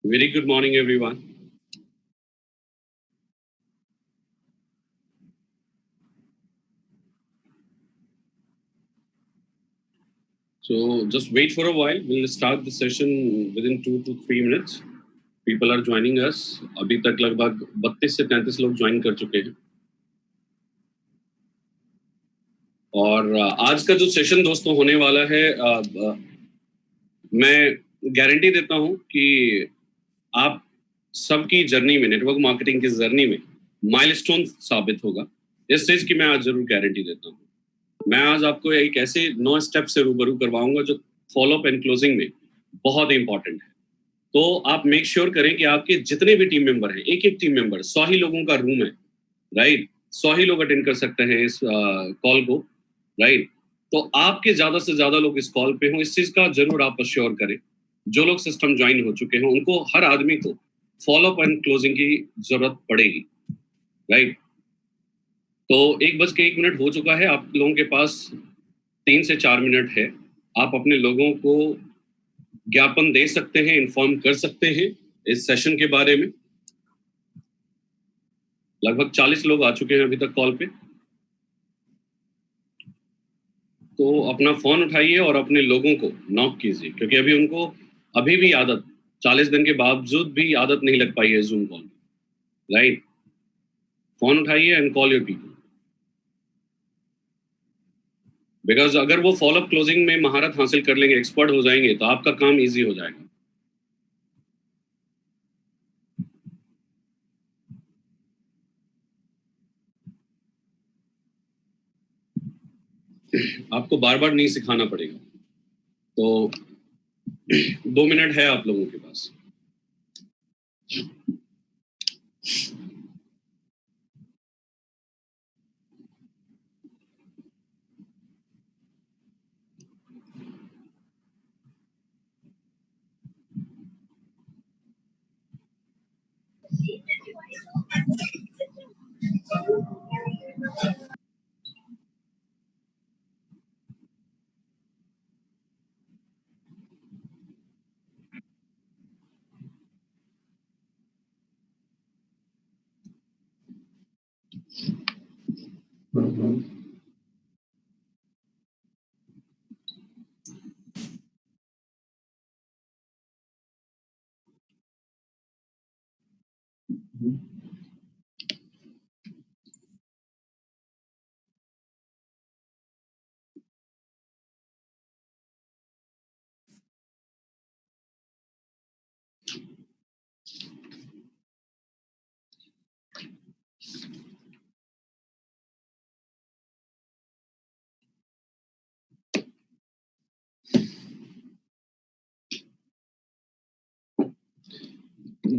Very good morning, everyone. So just wait for a while. We'll start the session within 2 to 3 minutes. People are joining us. अभी तक लगभग 32 से 33 लोग join कर चुके हैं. और आज का जो सेशन दोस्तों होने वाला है, मैं गारंटी देता हूं कि आप सबकी जर्नी में, नेटवर्क मार्केटिंग की जर्नी में माइलस्टोन साबित होगा. इस चीज की मैं आज जरूर गारंटी देता हूं. मैं आज आपको एक ऐसे 9 स्टेप से रूबरू करवाऊंगा जो फॉलोअप एंड क्लोजिंग में बहुत इंपॉर्टेंट है. तो आप मेक श्योर करें कि आपके जितने भी टीम मेंबर हैं, एक टीम मेंबर, 100 ही लोगों का रूम है, राइट? 100 ही लोग अटेंड कर सकते हैं इस कॉल को, राइट? तो आपके ज्यादा से ज्यादा लोग इस कॉल पे हों, इस चीज का जरूर आप अश्योर करें. जो लोग सिस्टम ज्वाइन हो चुके हैं उनको, हर आदमी को फॉलोअप एंड क्लोजिंग की जरूरत पड़ेगी, राइट? तो 1:01 हो चुका है. आप लोगों के पास 3 से 4 मिनट है. आप अपने लोगों को ज्ञापन दे सकते हैं, इन्फॉर्म कर सकते हैं इस सेशन के बारे में. लगभग 40 लोग आ चुके हैं अभी तक कॉल पे. तो अपना फोन उठाइए और अपने लोगों को नॉक कीजिए, क्योंकि अभी उनको अभी भी आदत, 40 दिन के बावजूद भी आदत नहीं लग पाई है जूम कॉल, राइट? फोन उठाइए and call your people. Because अगर वो फॉलोअप क्लोजिंग में महारत हासिल कर लेंगे, एक्सपर्ट हो जाएंगे, तो आपका काम ईजी हो जाएगा. आपको बार बार नहीं सिखाना पड़ेगा. तो 2 मिनट है आप लोगों के पास.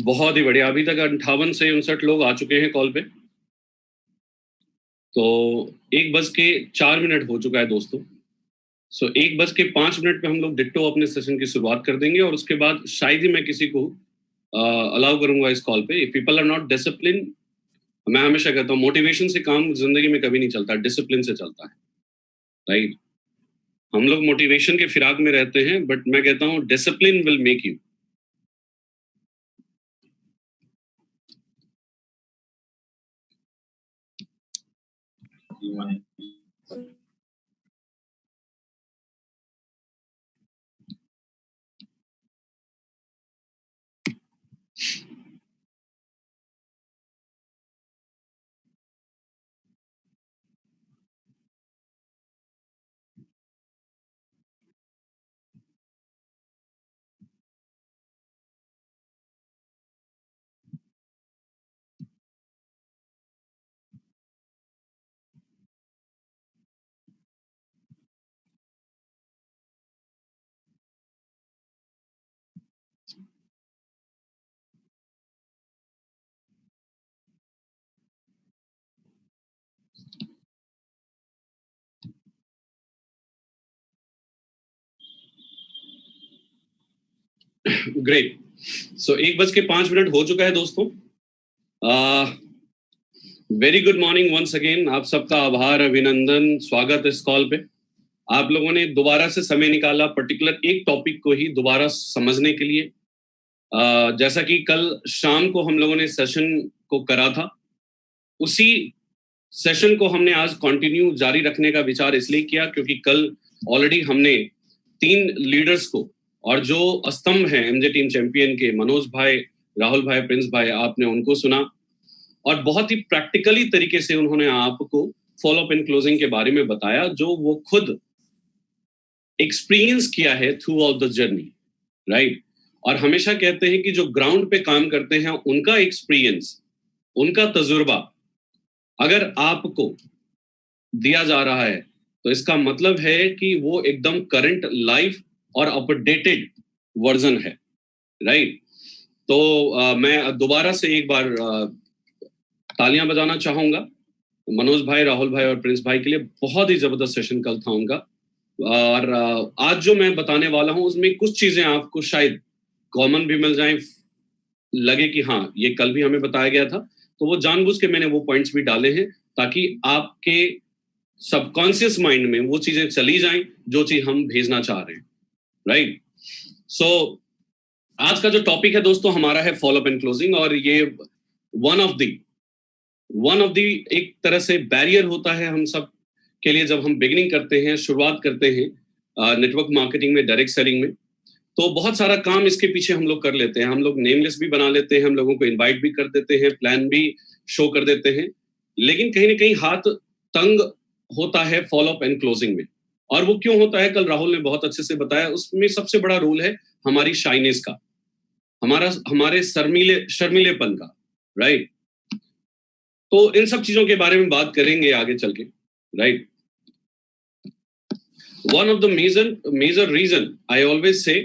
बहुत ही बढ़िया. अभी तक 58 से 59 लोग आ चुके हैं कॉल पे. तो 1:04 हो चुका है दोस्तों. सो 1:05 पे हम लोग डिट्टो अपने सेशन की शुरुआत कर देंगे, और उसके बाद शायद ही मैं किसी को अलाउ करूंगा इस कॉल पे. If people are not discipline, मैं हमेशा कहता हूँ मोटिवेशन से काम जिंदगी में कभी नहीं चलता, डिसिप्लिन से चलता है, राइट? हम लोग मोटिवेशन के फिराक में रहते हैं, बट मैं कहता हूँ discipline will make you. Great. So 1:05 हो चुका है दोस्तों। Very good morning once again. आप सबका आभार, अभिनंदन, स्वागत इस कॉल पे। आप लोगों ने दोबारा से समय निकाला पर्टिकुलर एक टॉपिक को ही दोबारा समझने के लिए। जैसा कि कल शाम को हम लोगों ने सेशन को करा था, उसी सेशन को हमने आज कंटिन्यू जारी रखने का विचार इसलिए किया क्योंकि कल ऑलरेडी हमने 3 लीडर्स को, और जो स्तंभ हैं एमजे टीम चैंपियन के, मनोज भाई, राहुल भाई, प्रिंस भाई, आपने उनको सुना और बहुत ही प्रैक्टिकली तरीके से उन्होंने आपको फॉलो अप एंड क्लोजिंग के बारे में बताया, जो वो खुद एक्सपीरियंस किया है through out the journey, right. और हमेशा कहते हैं कि जो ग्राउंड पे काम करते हैं उनका एक्सपीरियंस, उनका तजुर्बा अगर आपको दिया जा रहा है तो इसका मतलब है कि वो एकदम करंट, लाइव और अपडेटेड वर्जन है, राइट। तो मैं दोबारा से एक बार तालियां बजाना चाहूंगा मनोज भाई, राहुल भाई और प्रिंस भाई के लिए। बहुत ही जबरदस्त सेशन कल था उनका। और आज जो मैं बताने वाला हूं उसमें कुछ चीजें आपको शायद कॉमन भी मिल जाएं, लगे कि हाँ ये कल भी हमें बताया गया था, तो वो जानबूझ के मैंने वो पॉइंट्स भी डाले हैं ताकि आपके सबकॉन्शियस माइंड में वो चीजें चली जाएं जो चीज हम भेजना चाह रहे हैं, राइट। सो आज का जो टॉपिक है दोस्तों हमारा है फॉलो अप एंड क्लोजिंग, और ये वन ऑफ दी एक तरह से बैरियर होता है हम सब के लिए जब हम बिगिनिंग करते हैं, शुरुआत करते हैं नेटवर्क मार्केटिंग में, डायरेक्ट सेलिंग में। तो बहुत सारा काम इसके पीछे हम लोग कर लेते हैं। हम लोग नेम लिस्ट भी बना लेते हैं, हम लोगों को इनवाइट भी कर देते हैं, प्लान भी शो कर देते हैं, लेकिन कहीं ना कहीं हाथ तंग होता है फॉलो अप एंड क्लोजिंग में। और वो क्यों होता है, कल राहुल ने बहुत अच्छे से बताया। उसमें सबसे बड़ा रोल है हमारी शाइनेस का, हमारे शर्मीलेपन का, राइट। तो इन सब चीजों के बारे में बात करेंगे आगे चल के, right. One of the major reason, I always say,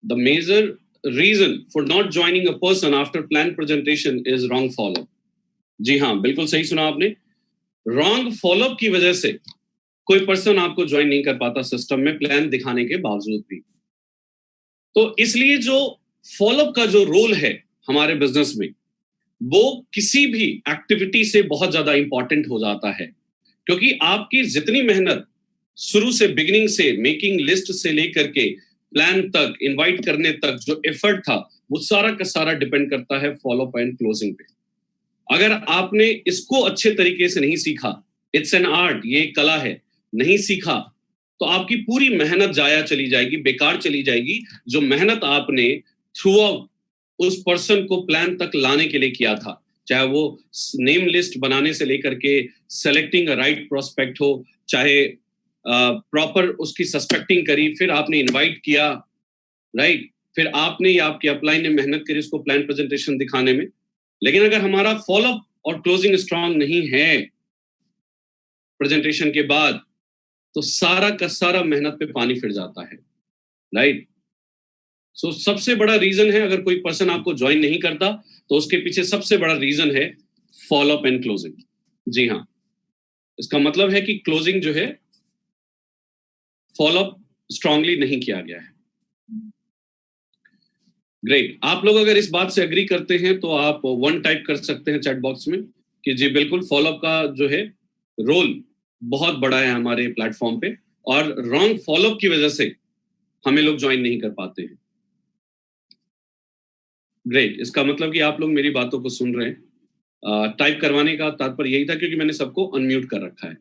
the major reason for not joining a person after planned presentation is wrong follow. जी हाँ, बिल्कुल सही सुना आपने। रॉन्ग फॉलोअप की वजह से कोई पर्सन आपको ज्वाइन नहीं कर पाता सिस्टम में, प्लान दिखाने के बावजूद भी। तो इसलिए जो फॉलोअप का जो रोल है हमारे बिजनेस में, वो किसी भी एक्टिविटी से बहुत ज्यादा इंपॉर्टेंट हो जाता है, क्योंकि आपकी जितनी मेहनत शुरू से, बिगिनिंग से, मेकिंग लिस्ट से लेकर के प्लान तक, इनवाइट करने तक जो एफर्ट था, वो सारा का सारा डिपेंड करता है फॉलो अप एंड क्लोजिंग पे। अगर आपने इसको अच्छे तरीके से नहीं सीखा, इट्स एन आर्ट, ये कला है, नहीं सीखा, तो आपकी पूरी मेहनत जाया चली जाएगी, बेकार चली जाएगी। जो मेहनत आपने थ्रू आउट उस पर्सन को प्लान तक लाने के लिए किया था, चाहे वो नेम लिस्ट बनाने से लेकर के सेलेक्टिंग अ राइट प्रोस्पेक्ट हो, चाहे प्रॉपर उसकी सस्पेक्टिंग करी, फिर आपने इनवाइट किया, राइट, फिर आपने या आपके अपलाइन ने मेहनत करी उसको प्लान प्रेजेंटेशन दिखाने में। लेकिन अगर हमारा फॉलोअप और क्लोजिंग स्ट्रांग नहीं है प्रेजेंटेशन के बाद, तो सारा का सारा मेहनत पे पानी फिर जाता है, राइट। सो सबसे बड़ा रीजन है, अगर कोई पर्सन आपको ज्वाइन नहीं करता तो उसके पीछे सबसे बड़ा रीजन है फॉलो अप एंड क्लोजिंग। जी हाँ, इसका मतलब है कि क्लोजिंग जो है फॉलो अप स्ट्रांगली नहीं किया गया है। ग्रेट। आप लोग अगर इस बात से एग्री करते हैं तो आप 1 टाइप कर सकते हैं चैट बॉक्स में कि जी बिल्कुल, फॉलो अप का जो है रोल बहुत बड़ा है हमारे प्लेटफॉर्म पे, और रॉन्ग फॉलो अप की वजह से हमें लोग ज्वाइन नहीं कर पाते हैं। ग्रेट, इसका मतलब कि आप लोग मेरी बातों को सुन रहे हैं। टाइप करवाने का तात्पर्य यही था क्योंकि मैंने सबको अनम्यूट कर रखा है।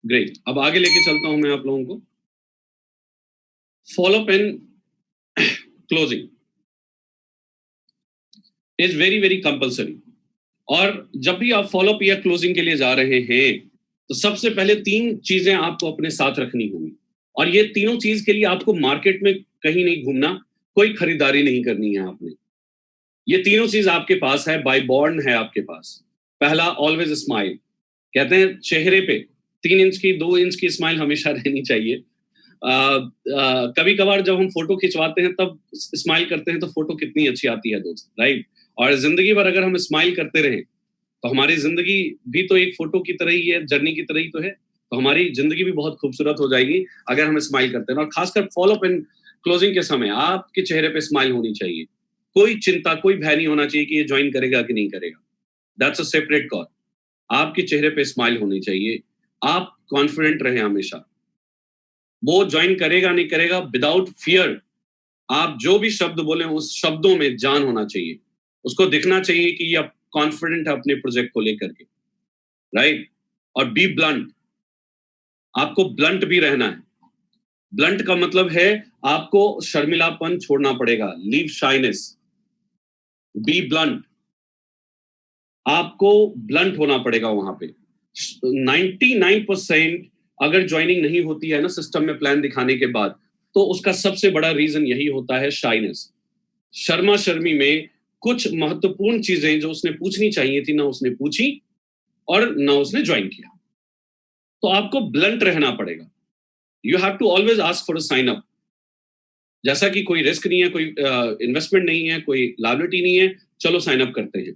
ग्रेट, अब आगे लेके चलता हूं मैं आप लोगों को। Follow up and closing is very very compulsory. और जब भी आप फॉलो अप या क्लोजिंग के लिए जा रहे हैं तो सबसे पहले 3 चीजें आपको अपने साथ रखनी होंगी, और ये तीनों चीज के लिए आपको मार्केट में कहीं नहीं घूमना, कोई खरीदारी नहीं करनी है आपने। ये तीनों चीज आपके पास है, बाय बॉर्न है आपके पास। पहला, ऑलवेज स्माइल। कहते हैं चेहरे पे 3 इंच की, 2 इंच की स्माइल हमेशा रहनी चाहिए। कभी कभार जब हम फोटो खिंचवाते हैं तब स्माइल करते हैं तो फोटो कितनी अच्छी आती है दोस्त, राइट। और जिंदगी भर अगर हम स्माइल करते रहें तो हमारी जिंदगी भी तो एक फोटो की तरह ही है, जर्नी की तरह ही तो है। तो हमारी जिंदगी भी बहुत खूबसूरत हो जाएगी अगर हम स्माइल करते हैं। और खासकर फॉलो अप एंड क्लोजिंग के समय आपके चेहरे पे स्माइल होनी चाहिए, कोई चिंता, कोई भय नहीं होना चाहिए कि ये ज्वाइन करेगा कि नहीं करेगा, दैट्स अ सेपरेट कॉल। आपके चेहरे पे स्माइल होनी चाहिए, आप कॉन्फिडेंट रहें हमेशा, वो ज्वाइन करेगा नहीं करेगा विदाउट फियर, आप जो भी शब्द बोले उस शब्दों में जान होना चाहिए, उसको दिखना चाहिए कि ये कॉन्फिडेंट है अपने प्रोजेक्ट को लेकर के, राइट? और बी ब्लंट, आपको ब्लंट भी रहना है। ब्लंट का मतलब है आपको शर्मिलापन छोड़ना पड़ेगा, लीव शाइनेस, बी ब्लंट, आपको ब्लंट होना पड़ेगा वहां पे। 99% अगर ज्वाइनिंग नहीं होती है ना सिस्टम में प्लान दिखाने के बाद, तो उसका सबसे बड़ा रीजन यही होता है शाइनेस, शर्मा शर्मी में कुछ महत्वपूर्ण चीजें जो उसने पूछनी चाहिए थी ना उसने पूछी और ना उसने ज्वाइन किया। तो आपको ब्लंट रहना पड़ेगा, you have to always ask for a sign up, जैसा कि कोई रिस्क नहीं है, कोई इन्वेस्टमेंट नहीं है, कोई लायबिलिटी नहीं है, चलो साइन अप करते हैं।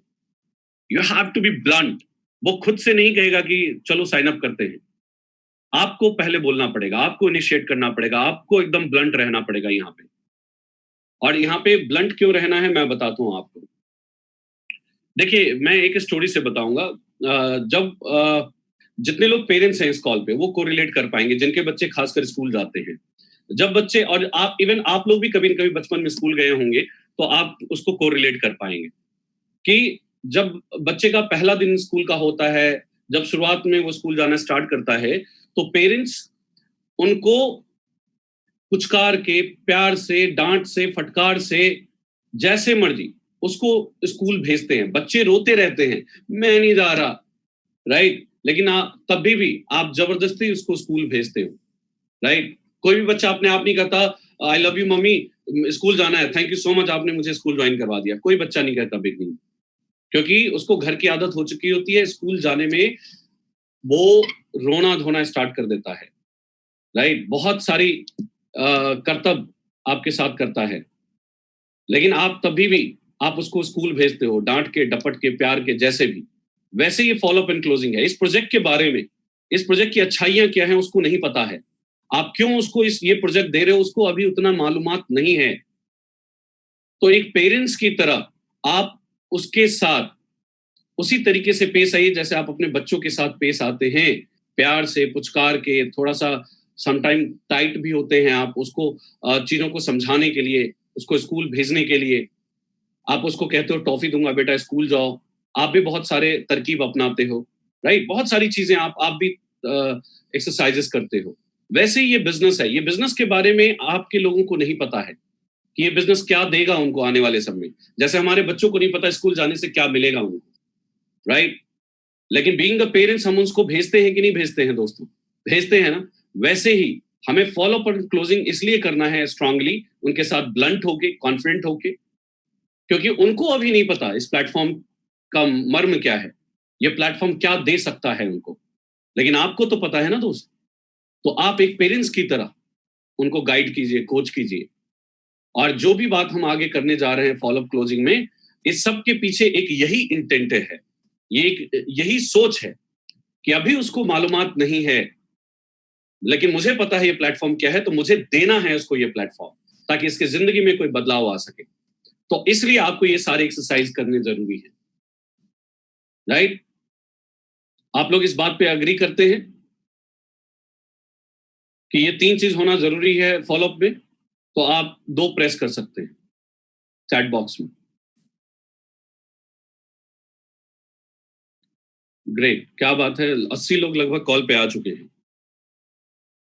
You have to be blunt, वो खुद से नहीं कहेगा कि चलो साइन अप करते हैं, आपको पहले बोलना पड़ेगा, आपको इनिशिएट करना पड़ेगा, आपको एकदम ब्लंट रहना पड़ेगा यहाँ पे। और यहाँ पे ब्लंट क्यों रहना है मैं बताता हूँ आपको। देखिए मैं एक स्टोरी से बताऊंगा, जब जितने लोग पेरेंट्स हैं इस कॉल पे वो कोरिलेट कर पाएंगे, जिनके बच्चे खासकर स्कूल जाते हैं। जब बच्चे, और आप इवन आप लोग भी कभी न कभी बचपन में स्कूल गए होंगे, तो आप उसको कोरिलेट कर पाएंगे कि जब बच्चे का पहला दिन स्कूल का होता है, जब शुरुआत में वो स्कूल जाना स्टार्ट करता है, तो पेरेंट्स उनको पुचकार के, प्यार से, डांट से, फटकार से, जैसे मर्जी उसको स्कूल भेजते हैं। बच्चे रोते रहते हैं, मैं नहीं जा रहा, राइट? लेकिन आप तभी भी आप जबरदस्ती उसको स्कूल भेजते हो, राइट? कोई भी बच्चा अपने आप नहीं कहता I love you mummy, school जाना है, थैंक यू सो मच आपने मुझे स्कूल ज्वाइन करवा दिया, कोई बच्चा नहीं कहता बिगनिंग, क्योंकि उसको घर की आदत हो चुकी होती है, स्कूल जाने में वो रोना धोना स्टार्ट कर देता है, राइट? बहुत सारी कर्तव्य आपके साथ करता है, लेकिन आप तभी भी आप उसको स्कूल भेजते हो, डांट के, डपट के, प्यार के, जैसे भी। वैसे ये फॉलो अप एंड क्लोजिंग है। इस प्रोजेक्ट के बारे में, इस प्रोजेक्ट की अच्छाइयां क्या हैं उसको नहीं पता है, आप क्यों उसको ये प्रोजेक्ट दे रहे हो उसको अभी उतना मालूमात नहीं है। तो एक पेरेंट्स की तरह आप उसके साथ उसी तरीके से पेश आइए जैसे आप अपने बच्चों के साथ पेश आते हैं, प्यार से, पुचकार के, थोड़ा सा समटाइम टाइट भी होते हैं आप उसको, चीजों को समझाने के लिए, उसको स्कूल भेजने के लिए। आप उसको कहते हो टॉफी दूंगा बेटा स्कूल जाओ, आप भी बहुत सारे तरकीब अपनाते हो, राइट? बहुत सारी चीजें आप भी एक्सरसाइजेस करते हो। वैसे ही ये बिजनेस है, ये बिजनेस के बारे में आपके लोगों को नहीं पता है कि ये बिजनेस क्या देगा उनको आने वाले समय, जैसे हमारे बच्चों को नहीं पता स्कूल जाने से क्या मिलेगा उनको, राइट? लेकिन बीइंग द पेरेंट्स हम उसको भेजते हैं कि नहीं भेजते हैं दोस्तों? भेजते हैं ना? वैसे ही हमें फॉलो अप और क्लोजिंग इसलिए करना है स्ट्रांगली, उनके साथ ब्लंट होके, कॉन्फिडेंट होके, क्योंकि उनको अभी नहीं पता इस प्लेटफॉर्म का मर्म क्या है, ये प्लेटफॉर्म क्या दे सकता है उनको, लेकिन आपको तो पता है ना दोस्त। तो आप एक पेरेंट्स की तरह उनको गाइड कीजिए, कोच कीजिए, और जो भी बात हम आगे करने जा रहे हैं फॉलो अप क्लोजिंग में, इस सब के पीछे एक यही इंटेंट है, ये एक यही सोच है कि अभी उसको मालूमात नहीं है, लेकिन मुझे पता है ये प्लेटफॉर्म क्या है, तो मुझे देना है उसको ये प्लेटफॉर्म, ताकि इसकी जिंदगी में कोई बदलाव आ सके। तो इसलिए आपको ये सारे एक्सरसाइज करने जरूरी है, राइट? आप लोग इस बात पे अग्री करते हैं कि ये 3 चीज होना जरूरी है फॉलो अप में? तो आप 2 प्रेस कर सकते हैं चैट बॉक्स में। ग्रेट, क्या बात है, 80 लोग लगभग कॉल पे आ चुके हैं।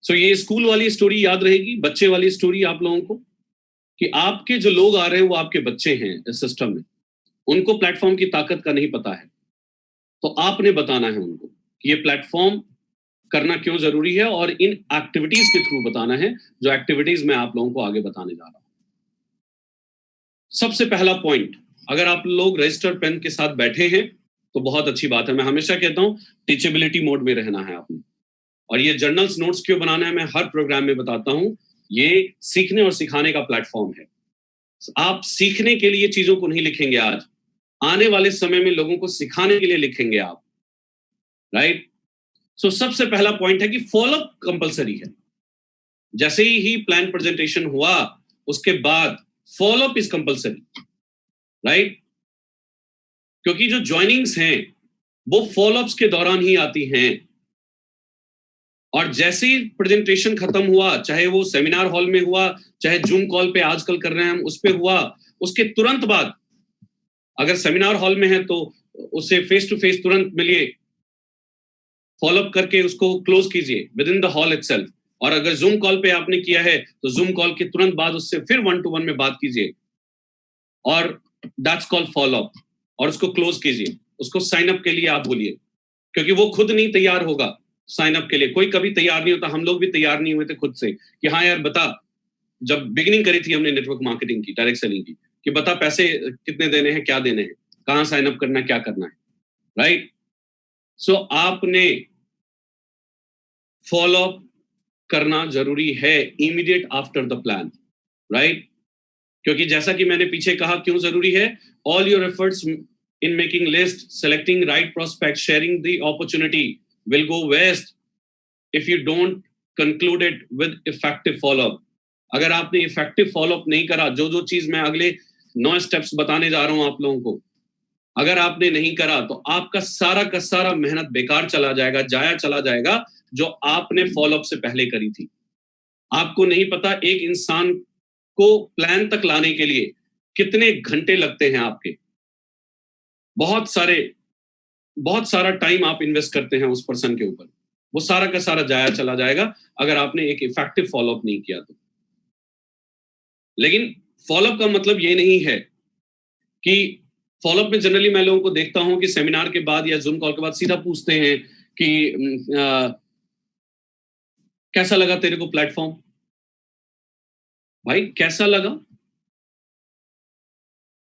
सो ये स्कूल वाली स्टोरी याद रहेगी, बच्चे वाली स्टोरी आप लोगों को, कि आपके जो लोग आ रहे हैं वो आपके बच्चे हैं इस सिस्टम में, उनको प्लेटफॉर्म की ताकत का नहीं पता है, तो आपने बताना है उनको कि ये प्लेटफॉर्म करना क्यों जरूरी है, और इन एक्टिविटीज के थ्रू बताना है, जो एक्टिविटीज मैं आप लोगों को आगे बताने जा रहा हूं। सबसे पहला पॉइंट, अगर आप लोग रजिस्टर पेन के साथ बैठे हैं तो बहुत अच्छी बात है। मैं हमेशा कहता हूं टीचेबिलिटी मोड में रहना है आपने, और ये जर्नल्स नोट्स क्यों बनाना है मैं हर प्रोग्राम में बताता हूं। ये सीखने और सिखाने का प्लेटफॉर्म है। आप सीखने के लिए चीजों को नहीं लिखेंगे आज, आने वाले समय में लोगों को सिखाने के लिए लिखेंगे आप, राइट? सो सबसे पहला पॉइंट है कि फॉलो अप कंपलसरी है। जैसे ही प्लान प्रेजेंटेशन हुआ, उसके बाद फॉलोअप इज कंपल्सरी, राइट? क्योंकि जो ज्वाइनिंग्स हैं वो फॉलोअप्स के दौरान ही आती हैं, और जैसे ही प्रेजेंटेशन खत्म हुआ, चाहे वो सेमिनार हॉल में हुआ, चाहे जूम कॉल पे आजकल कर रहे हैं हम, उस पे हुआ, उसके तुरंत बाद अगर सेमिनार हॉल में है तो उसे फेस टू फेस तुरंत मिलिए, फॉलोअप करके उसको क्लोज कीजिए with in the hall itself. और अगर जूम कॉल पे आपने किया है तो जूम कॉल के तुरंत बाद उससे फिर 1-to-1 में बात कीजिए, और दैट्स कॉल्ड फॉलोअप, और उसको क्लोज कीजिए। उसको साइन अप के लिए आप बोलिए, क्योंकि वो खुद नहीं तैयार होगा साइन अप के लिए। कोई कभी तैयार नहीं होता, हम लोग भी तैयार नहीं हुए थे खुद से कि हाँ यार बता, जब बिगिनिंग करी थी हमने नेटवर्क मार्केटिंग की, डायरेक्ट सेलिंग की, कि बता पैसे कितने देने हैं, क्या देने हैं, कहाँ साइन अप करना है, क्या करना है, राइट? सो आपने फॉलोअप करना जरूरी है immediate after the plan, right? क्योंकि जैसा कि मैंने पीछे कहा क्यों जरूरी है, all your efforts in making list, selecting right prospect, sharing the opportunity will go waste if you don't conclude it with effective follow-up. अगर आपने effective follow-up नहीं करा, जो जो चीज मैं अगले 9 स्टेप्स बताने जा रहा हूं आप लोगों को, अगर आपने नहीं करा तो आपका सारा का सारा मेहनत बेकार चला जाएगा, जाया चला जाएगा, जो आपने फॉलोअप से पहले करी थी। आपको नहीं पता एक इंसान को प्लान तक लाने के लिए कितने घंटे लगते हैं आपके, बहुत सारा टाइम आप इन्वेस्ट करते हैं उस पर्सन के ऊपर, वो सारा का सारा जाया चला जाएगा अगर आपने एक इफेक्टिव फॉलोअप नहीं किया तो। लेकिन फॉलोअप का मतलब ये नहीं है कि फॉलोअप में जनरली मैं लोगों को देखता हूं कि सेमिनार के बाद या जूम कॉल के बाद सीधा पूछते हैं कि कैसा लगा तेरे को प्लेटफॉर्म? भाई कैसा लगा,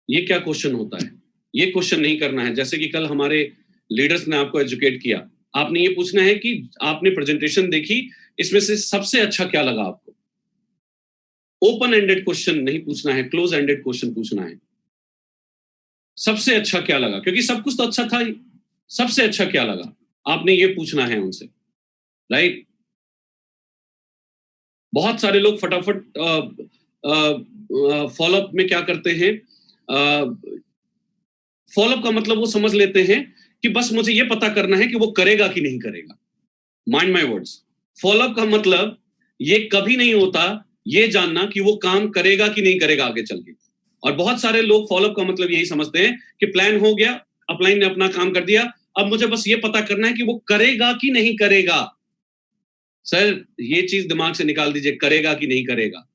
ये क्या क्वेश्चन होता है? ये क्वेश्चन नहीं करना है। जैसे कि कल हमारे लीडर्स ने आपको एजुकेट किया, आपने ये पूछना है कि आपने प्रेजेंटेशन देखी, इसमें से सबसे अच्छा क्या लगा आपको? ओपन एंडेड क्वेश्चन नहीं पूछना है, क्लोज एंडेड क्वेश्चन पूछना है। सबसे अच्छा क्या लगा, क्योंकि सब कुछ तो अच्छा था ही, सबसे अच्छा क्या लगा आपने ये पूछना है उनसे, राइट? बहुत सारे लोग फटाफट फॉलोअप में क्या करते हैं, फॉलोअप का मतलब वो समझ लेते हैं कि बस मुझे ये पता करना है कि वो करेगा कि नहीं करेगा। माइंड माय वर्ड्स, फॉलोअप का मतलब ये कभी नहीं होता ये जानना कि वो काम करेगा कि नहीं करेगा आगे चल के। और बहुत सारे लोग फॉलोअप का मतलब यही समझते हैं कि प्लान हो गया, अपलाइन ने अपना काम कर दिया, अब मुझे बस ये पता करना है कि वो करेगा कि नहीं करेगा। सर ये चीज दिमाग से निकाल दीजिए, करेगा कि नहीं करेगा।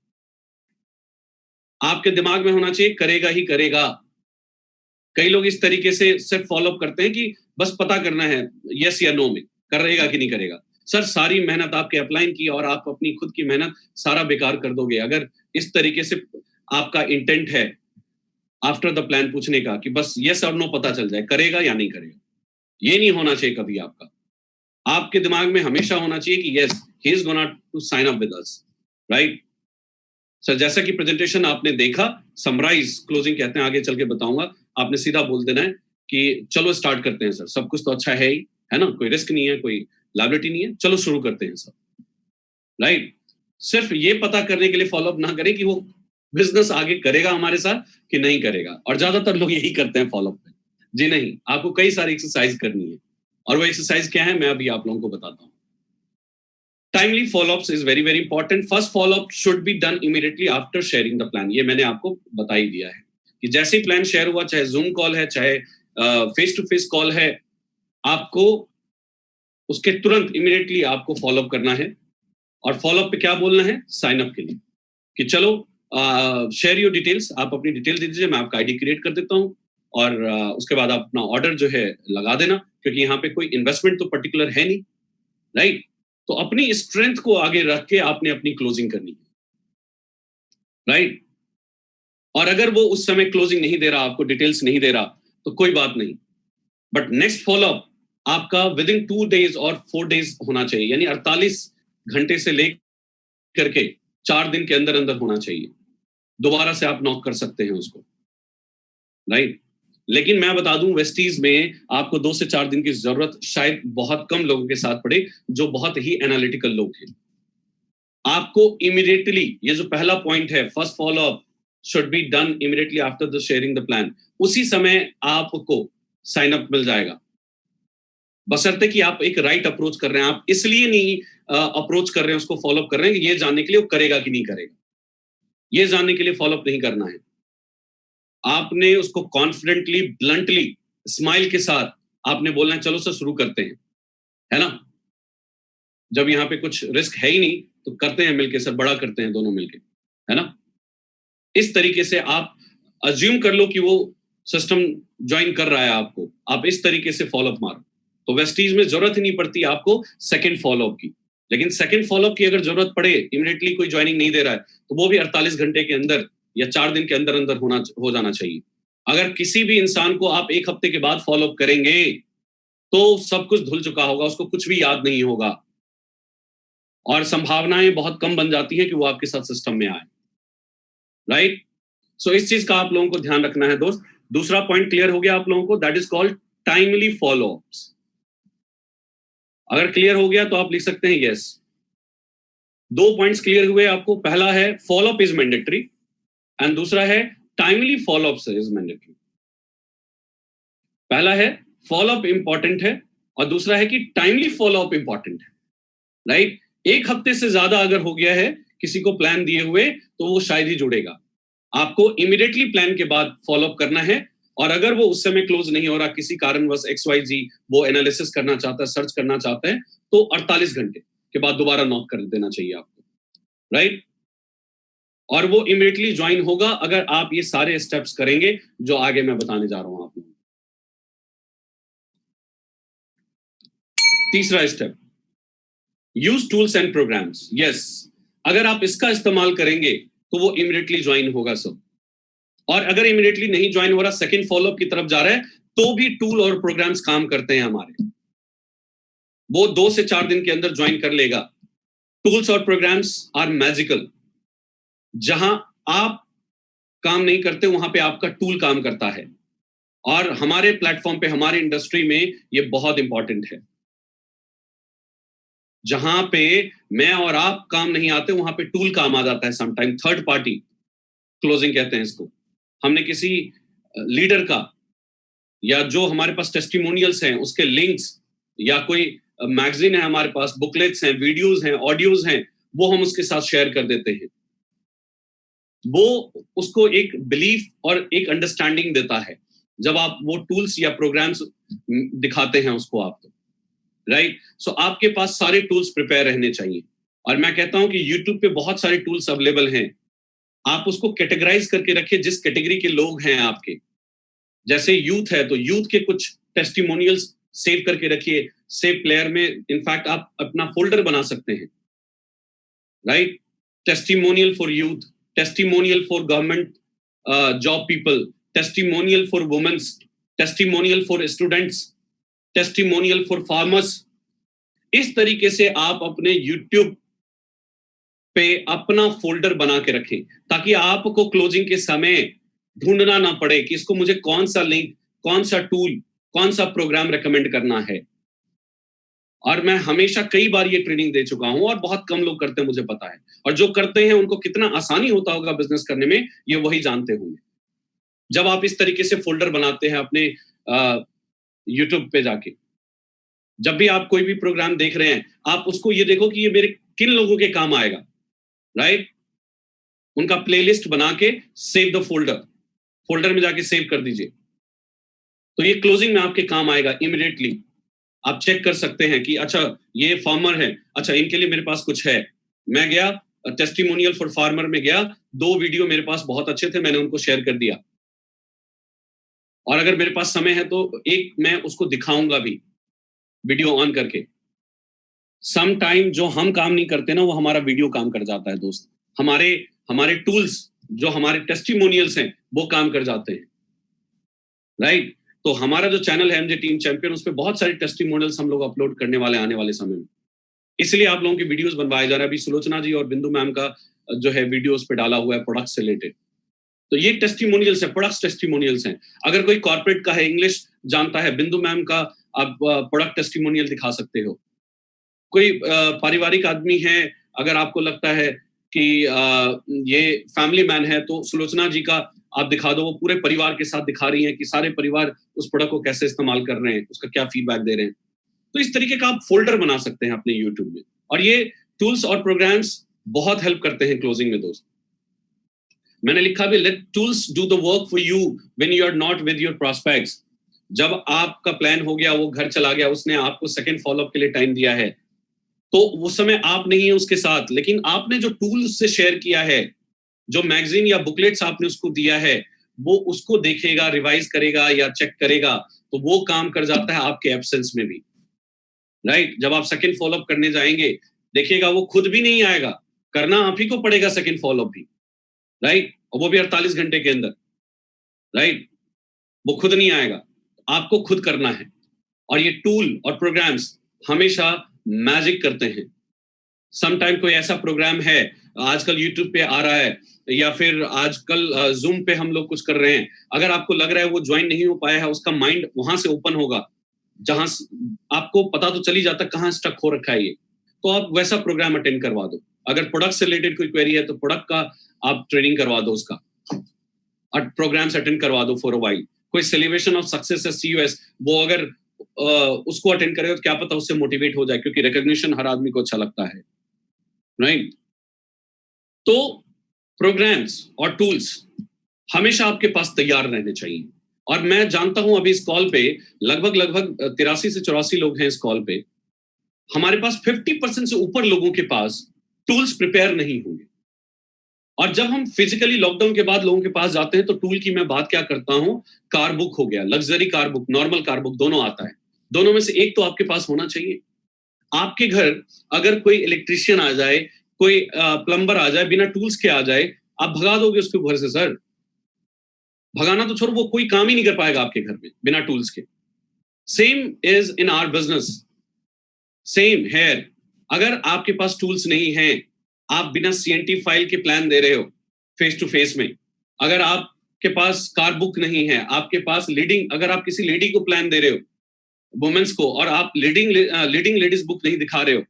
आपके दिमाग में होना चाहिए करेगा ही करेगा। कई लोग इस तरीके से सिर्फ फॉलोअप करते हैं कि बस पता करना है यस या नो में, करेगा कि नहीं करेगा। सर सारी मेहनत आपके अपलाइन की और आप अपनी खुद की मेहनत सारा बेकार कर दोगे अगर इस तरीके से आपका इंटेंट है आफ्टर द प्लान पूछने का कि बस यस और नो पता चल जाए, करेगा या नहीं करेगा। ये नहीं होना चाहिए कभी आपका। आपके दिमाग में हमेशा होना चाहिए कि yes he is gonna to sign up with us, right? Sir जैसा कि प्रेजेंटेशन आपने देखा, समराइज क्लोजिंग कहते हैं, आगे चल के बताऊंगा। आपने सीधा बोल देना है कि चलो स्टार्ट करते हैं सर, सब कुछ तो अच्छा है ही, है ना, कोई रिस्क नहीं है, कोई लायबिलिटी नहीं है, चलो शुरू करते हैं सर, राइट? सिर्फ ये पता करने के लिए फॉलोअप ना करें कि वो बिजनेस आगे करेगा हमारे साथ कि नहीं करेगा। और ज्यादातर लोग यही करते हैं फॉलोअप में। जी नहीं, आपको कई सारी एक्सरसाइज करनी है, और वो एक्सरसाइज क्या है मैं अभी आप लोगों को बताता हूँ। Timely follow-ups is very very important. First follow-up should be done immediately after sharing the plan. ये मैंने आपको बता ही दिया है कि जैसे ही प्लान शेयर हुआ, चाहे जूम कॉल है, चाहे फेस टू फेस कॉल है, आपको उसके तुरंत इमीडिएटली आपको फॉलोअप करना है। और फॉलोअप पे क्या बोलना है? साइन अप के लिए कि चलो शेयर योर डिटेल्स, आप अपनी डिटेल दे दीजिए, मैं आपका आईडी क्रिएट कर देता हूँ, और उसके बाद आप अपना ऑर्डर जो है लगा देना, क्योंकि यहाँ पे कोई इन्वेस्टमेंट तो पर्टिकुलर है नहीं, राइट? तो अपनी स्ट्रेंथ को आगे रख के आपने अपनी क्लोजिंग करनी है, राइट? और अगर वो उस समय क्लोजिंग नहीं दे रहा, आपको डिटेल्स नहीं दे रहा, तो कोई बात नहीं, बट नेक्स्ट फॉलोअप आपका विद इन 2 days और 4 days होना चाहिए, यानी 48 घंटे से लेकर के 4 दिन के अंदर अंदर होना चाहिए। दोबारा से आप नॉक कर सकते हैं उसको, राइट? लेकिन मैं बता दूं, वेस्टीज में आपको 2 से 4 दिन की जरूरत शायद बहुत कम लोगों के साथ पड़े, जो बहुत ही एनालिटिकल लोग हैं। आपको इमीडिएटली, ये जो पहला पॉइंट है, first follow up should be done immediately after the sharing the plan, उसी समय आपको साइन अप मिल जाएगा, बशर्ते कि आप एक राइट अप्रोच कर रहे हैं। आप इसलिए नहीं अप्रोच कर रहे हैं, उसको फॉलो अप कर रहे हैं कि ये जानने के लिए वो करेगा कि नहीं करेगा, ये जानने के लिए फॉलो अप नहीं करना है। आपने उसको कॉन्फिडेंटली, ब्लंटली, स्माइल के साथ आपने बोलना है, चलो सर शुरू करते हैं, है ना? जब यहाँ पे कुछ रिस्क है ही नहीं तो करते हैं मिलके सर, बड़ा करते हैं दोनों मिलके, है ना? इस तरीके से आप अज्यूम कर लो कि वो सिस्टम ज्वाइन कर रहा है आपको, आप इस तरीके से फॉलो अप मारो। तो वेस्टीज में जरूरत ही नहीं पड़ती आपको सेकंड फॉलो अप की, लेकिन सेकंड फॉलो अप की अगर जरूरत पड़े, इमीडिएटली कोई ज्वाइनिंग नहीं दे रहा है, तो वो भी 48 घंटे के अंदर या 4 दिन के अंदर अंदर हो जाना चाहिए। अगर किसी भी इंसान को आप 1 हफ्ते के बाद फॉलो अप करेंगे तो सब कुछ धुल चुका होगा, उसको कुछ भी याद नहीं होगा और संभावनाएं बहुत कम बन जाती हैं कि वो आपके साथ सिस्टम में आए, राइट? सो इस चीज का आप लोगों को ध्यान रखना है दोस्त। दूसरा पॉइंट क्लियर हो गया आप लोगों को, that is called timely follow ups. अगर क्लियर हो गया तो आप लिख सकते हैं यस। 2 पॉइंट्स क्लियर हुए आपको, पहला है follow up is mandatory and दूसरा है timely follow up is mandatory. पहला है फॉलो अप इंपॉर्टेंट है और दूसरा है कि टाइमली फॉलो अप इंपॉर्टेंट है, राइट? 1 हफ्ते से ज्यादा अगर हो गया है किसी को प्लान दिए हुए तो वो शायद ही जुड़ेगा। आपको इमीडिएटली प्लान के बाद फॉलो अप करना है और अगर वो उस समय क्लोज नहीं हो रहा, किसी कारणवश XYZ वो एनालिसिस करना चाहता है, सर्च करना चाहता है, तो 48 घंटे के बाद दोबारा नॉक कर देना चाहिए आपको, राइट? और वो इमीडिएटली ज्वाइन होगा अगर आप ये सारे स्टेप्स करेंगे जो आगे मैं बताने जा रहा हूं आपको। तीसरा step, use tools and programs. Yes, अगर आप इसका इस्तेमाल करेंगे तो वो इमीडिएटली ज्वाइन होगा सब। और अगर इमीडिएटली नहीं ज्वाइन हो रहा, सेकंड फॉलोअप की तरफ जा रहा है, तो भी टूल और प्रोग्राम्स काम करते हैं हमारे, वो 2 से 4 दिन के अंदर ज्वाइन कर लेगा। टूल्स और प्रोग्राम्स आर मैजिकल। जहां आप काम नहीं करते वहां पे आपका टूल काम करता है और हमारे प्लेटफॉर्म पे, हमारी इंडस्ट्री में ये बहुत इंपॉर्टेंट है। जहां पे मैं और आप काम नहीं आते वहां पे टूल काम आ जाता है समटाइम, थर्ड पार्टी क्लोजिंग कहते हैं इसको। हमने किसी लीडर का या जो हमारे पास टेस्टिमोनियल्स हैं उसके लिंक्स या कोई मैगजीन है हमारे पास, बुकलेट्स हैं, वीडियोस हैं, ऑडियोज हैं, वो हम उसके साथ शेयर कर देते हैं। वो उसको एक बिलीफ और एक अंडरस्टैंडिंग देता है जब आप वो टूल्स या प्रोग्राम्स दिखाते हैं उसको आपको, राइट? सो आपके पास सारे टूल्स प्रिपेयर रहने चाहिए। और मैं कहता हूं कि यूट्यूब पे बहुत सारे टूल्स अवेलेबल हैं, आप उसको कैटेगराइज करके रखिए जिस कैटेगरी के लोग हैं आपके। जैसे यूथ है तो यूथ के कुछ टेस्टिमोनियल्स सेव करके रखिए, सेव प्लेयर में इनफैक्ट आप अपना फोल्डर बना सकते हैं, right? Testimonial for youth, testimonial for government job people, testimonial for womens, testimonial for students, testimonial for farmers. इस तरीके से आप अपने यूट्यूब पे अपना फोल्डर बना के रखें ताकि आपको क्लोजिंग के समय ढूंढना ना पड़े कि इसको मुझे कौन सा लिंक, कौन सा टूल, कौन सा प्रोग्राम रेकमेंड करना है। और मैं हमेशा कई बार ये ट्रेनिंग दे चुका हूं और बहुत कम लोग करते हैं, मुझे पता है। और जो करते हैं उनको कितना आसानी होता होगा बिजनेस करने में, ये वही जानते होंगे। जब आप इस तरीके से फोल्डर बनाते हैं अपने यूट्यूब पे जाके, जब भी आप कोई भी प्रोग्राम देख रहे हैं, आप उसको ये देखो कि ये मेरे किन लोगों के काम आएगा, राइट? उनका प्लेलिस्ट बना के सेव द फोल्डर, फोल्डर में जाके सेव कर दीजिए, तो ये क्लोजिंग में आपके काम आएगा इमीडिएटली। आप चेक कर सकते हैं कि अच्छा ये फार्मर है, अच्छा इनके लिए मेरे पास कुछ है। मैं गया टेस्टिमोनियल फॉर फार्मर में गया, 2 वीडियो मेरे पास बहुत अच्छे थे, मैंने उनको शेयर कर दिया। और अगर मेरे पास समय है तो एक मैं उसको दिखाऊंगा भी वीडियो ऑन करके। सम टाइम जो हम काम नहीं करते ना, वो हमारा वीडियो काम कर जाता है दोस्त। हमारे हमारे टूल्स जो हमारे टेस्टिमोनियल्स हैं वो काम कर जाते हैं, राइट? तो हमारा जो चैनल है एमजे टीम चैंपियन, उस पर बहुत सारे टेस्टिमोनियल्स हम लोग अपलोड करने वाले आने वाले समय में, इसलिए आप लोगों के वीडियोस बनवाए जा रहे हैं। अभी सुलोचना जी और बिंदु मैम का जो है वीडियोस पे डाला हुआ है प्रोडक्ट्स से रिलेटेड, तो ये टेस्टिमोनियल्स है, प्रोडक्ट्स टेस्टिमोनियल्स हैं। अगर कोई कॉर्पोरेट का है, इंग्लिश जानता है, बिंदु मैम का आप प्रोडक्ट टेस्टिमोनियल दिखा सकते हो। कोई पारिवारिक आदमी है, अगर आपको लगता है कि ये फैमिली मैन है, तो सुलोचना जी का आप दिखा दो, वो पूरे परिवार के साथ दिखा रही हैं कि सारे परिवार उस प्रोडक्ट को कैसे इस्तेमाल कर रहे हैं, उसका क्या फीडबैक दे रहे हैं। तो इस तरीके का आप फ़ोल्डर बना सकते हैं अपने यूट्यूब में, और ये टूल्स और प्रोग्राम्स बहुत हेल्प करते हैं क्लोजिंग में दोस्त। मैंने लिखा भी, let tools do the work for you when you are not with your prospects. जब आपका प्लान हो गया, वो घर चला गया, उसने आपको सेकंड फॉलोअप के लिए टाइम दिया है, तो उस समय आप नहीं है उसके साथ, लेकिन आपने जो टूल उससे शेयर किया है, जो मैगजीन या बुकलेट्स आपने उसको दिया है, वो उसको देखेगा, रिवाइज करेगा या चेक करेगा, तो वो काम कर जाता है आपके एब्सेंस में भी, राइट? जब आप सेकंड फॉलोअप करने जाएंगे, देखिएगा वो खुद भी नहीं आएगा, करना आप ही को पड़ेगा सेकंड फॉलोअप भी, राइट? और वो भी 48 घंटे के अंदर, राइट? वो खुद नहीं आएगा, आपको खुद करना है। और ये टूल और प्रोग्राम्स हमेशा मैजिक करते हैं। सम टाइम कोई ऐसा प्रोग्राम है, आजकल यूट्यूब पे आ रहा है, या फिर आजकल ज़ूम पे हम लोग कुछ कर रहे हैं, अगर आपको लग रहा है वो ज्वाइन नहीं हो पाया है, उसका माइंड वहाँ से ओपन होगा, जहाँ आपको पता तो चल ही जाता कहाँ स्टक हो रखा है ये, तो आप वैसा प्रोग्राम अटेंड करवा दो। अगर प्रोडक्ट से रिलेटेड कोई क्वेरी है, तो प्रोडक्ट का आप ट्रेनिंग करवा दो उसका, और प्रोग्राम्स अटेंड करवा दो फॉर अ व्हाइल। कोई सेलिब्रेशन ऑफ सक्सेस है सीयूएस, वो अगर उसको अटेंड करेगा तो क्या पता उससे मोटिवेट हो जाए, क्योंकि रिकॉग्निशन हर आदमी को अच्छा लगता है, राइट? तो प्रोग्राम्स और टूल्स हमेशा आपके पास तैयार रहने चाहिए। और मैं जानता हूं अभी इस कॉल पे लगभग 83 से 84 लोग हैं इस कॉल पे, हमारे पास 50% से ऊपर लोगों के पास टूल्स प्रिपेयर नहीं होंगे। और जब हम फिजिकली लॉकडाउन के बाद लोगों के पास जाते हैं, तो टूल की मैं बात क्या करता हूं, कार बुक हो गया, luxury car book, normal car book, दोनों आता है। दोनों में से एक तो आपके पास होना चाहिए। आपके घर अगर कोई इलेक्ट्रिशियन आ जाए, कोई प्लम्बर आ जाए, बिना टूल्स के आ जाए, आप भगा दोगे उसको घर से सर? भगाना तो छोड़ो, वो कोई काम ही नहीं कर पाएगा आपके घर में बिना टूल्स के। Same is in our business, same here. अगर आपके पास टूल्स नहीं है, आप बिना सीएनटी फाइल के प्लान दे रहे हो फेस टू फेस में, अगर आपके पास कार बुक नहीं है, आपके पास लीडिंग, अगर आप किसी लेडी को प्लान दे रहे हो, वुमेन्स को, और आप लीडिंग लेडीज बुक नहीं दिखा रहे हो,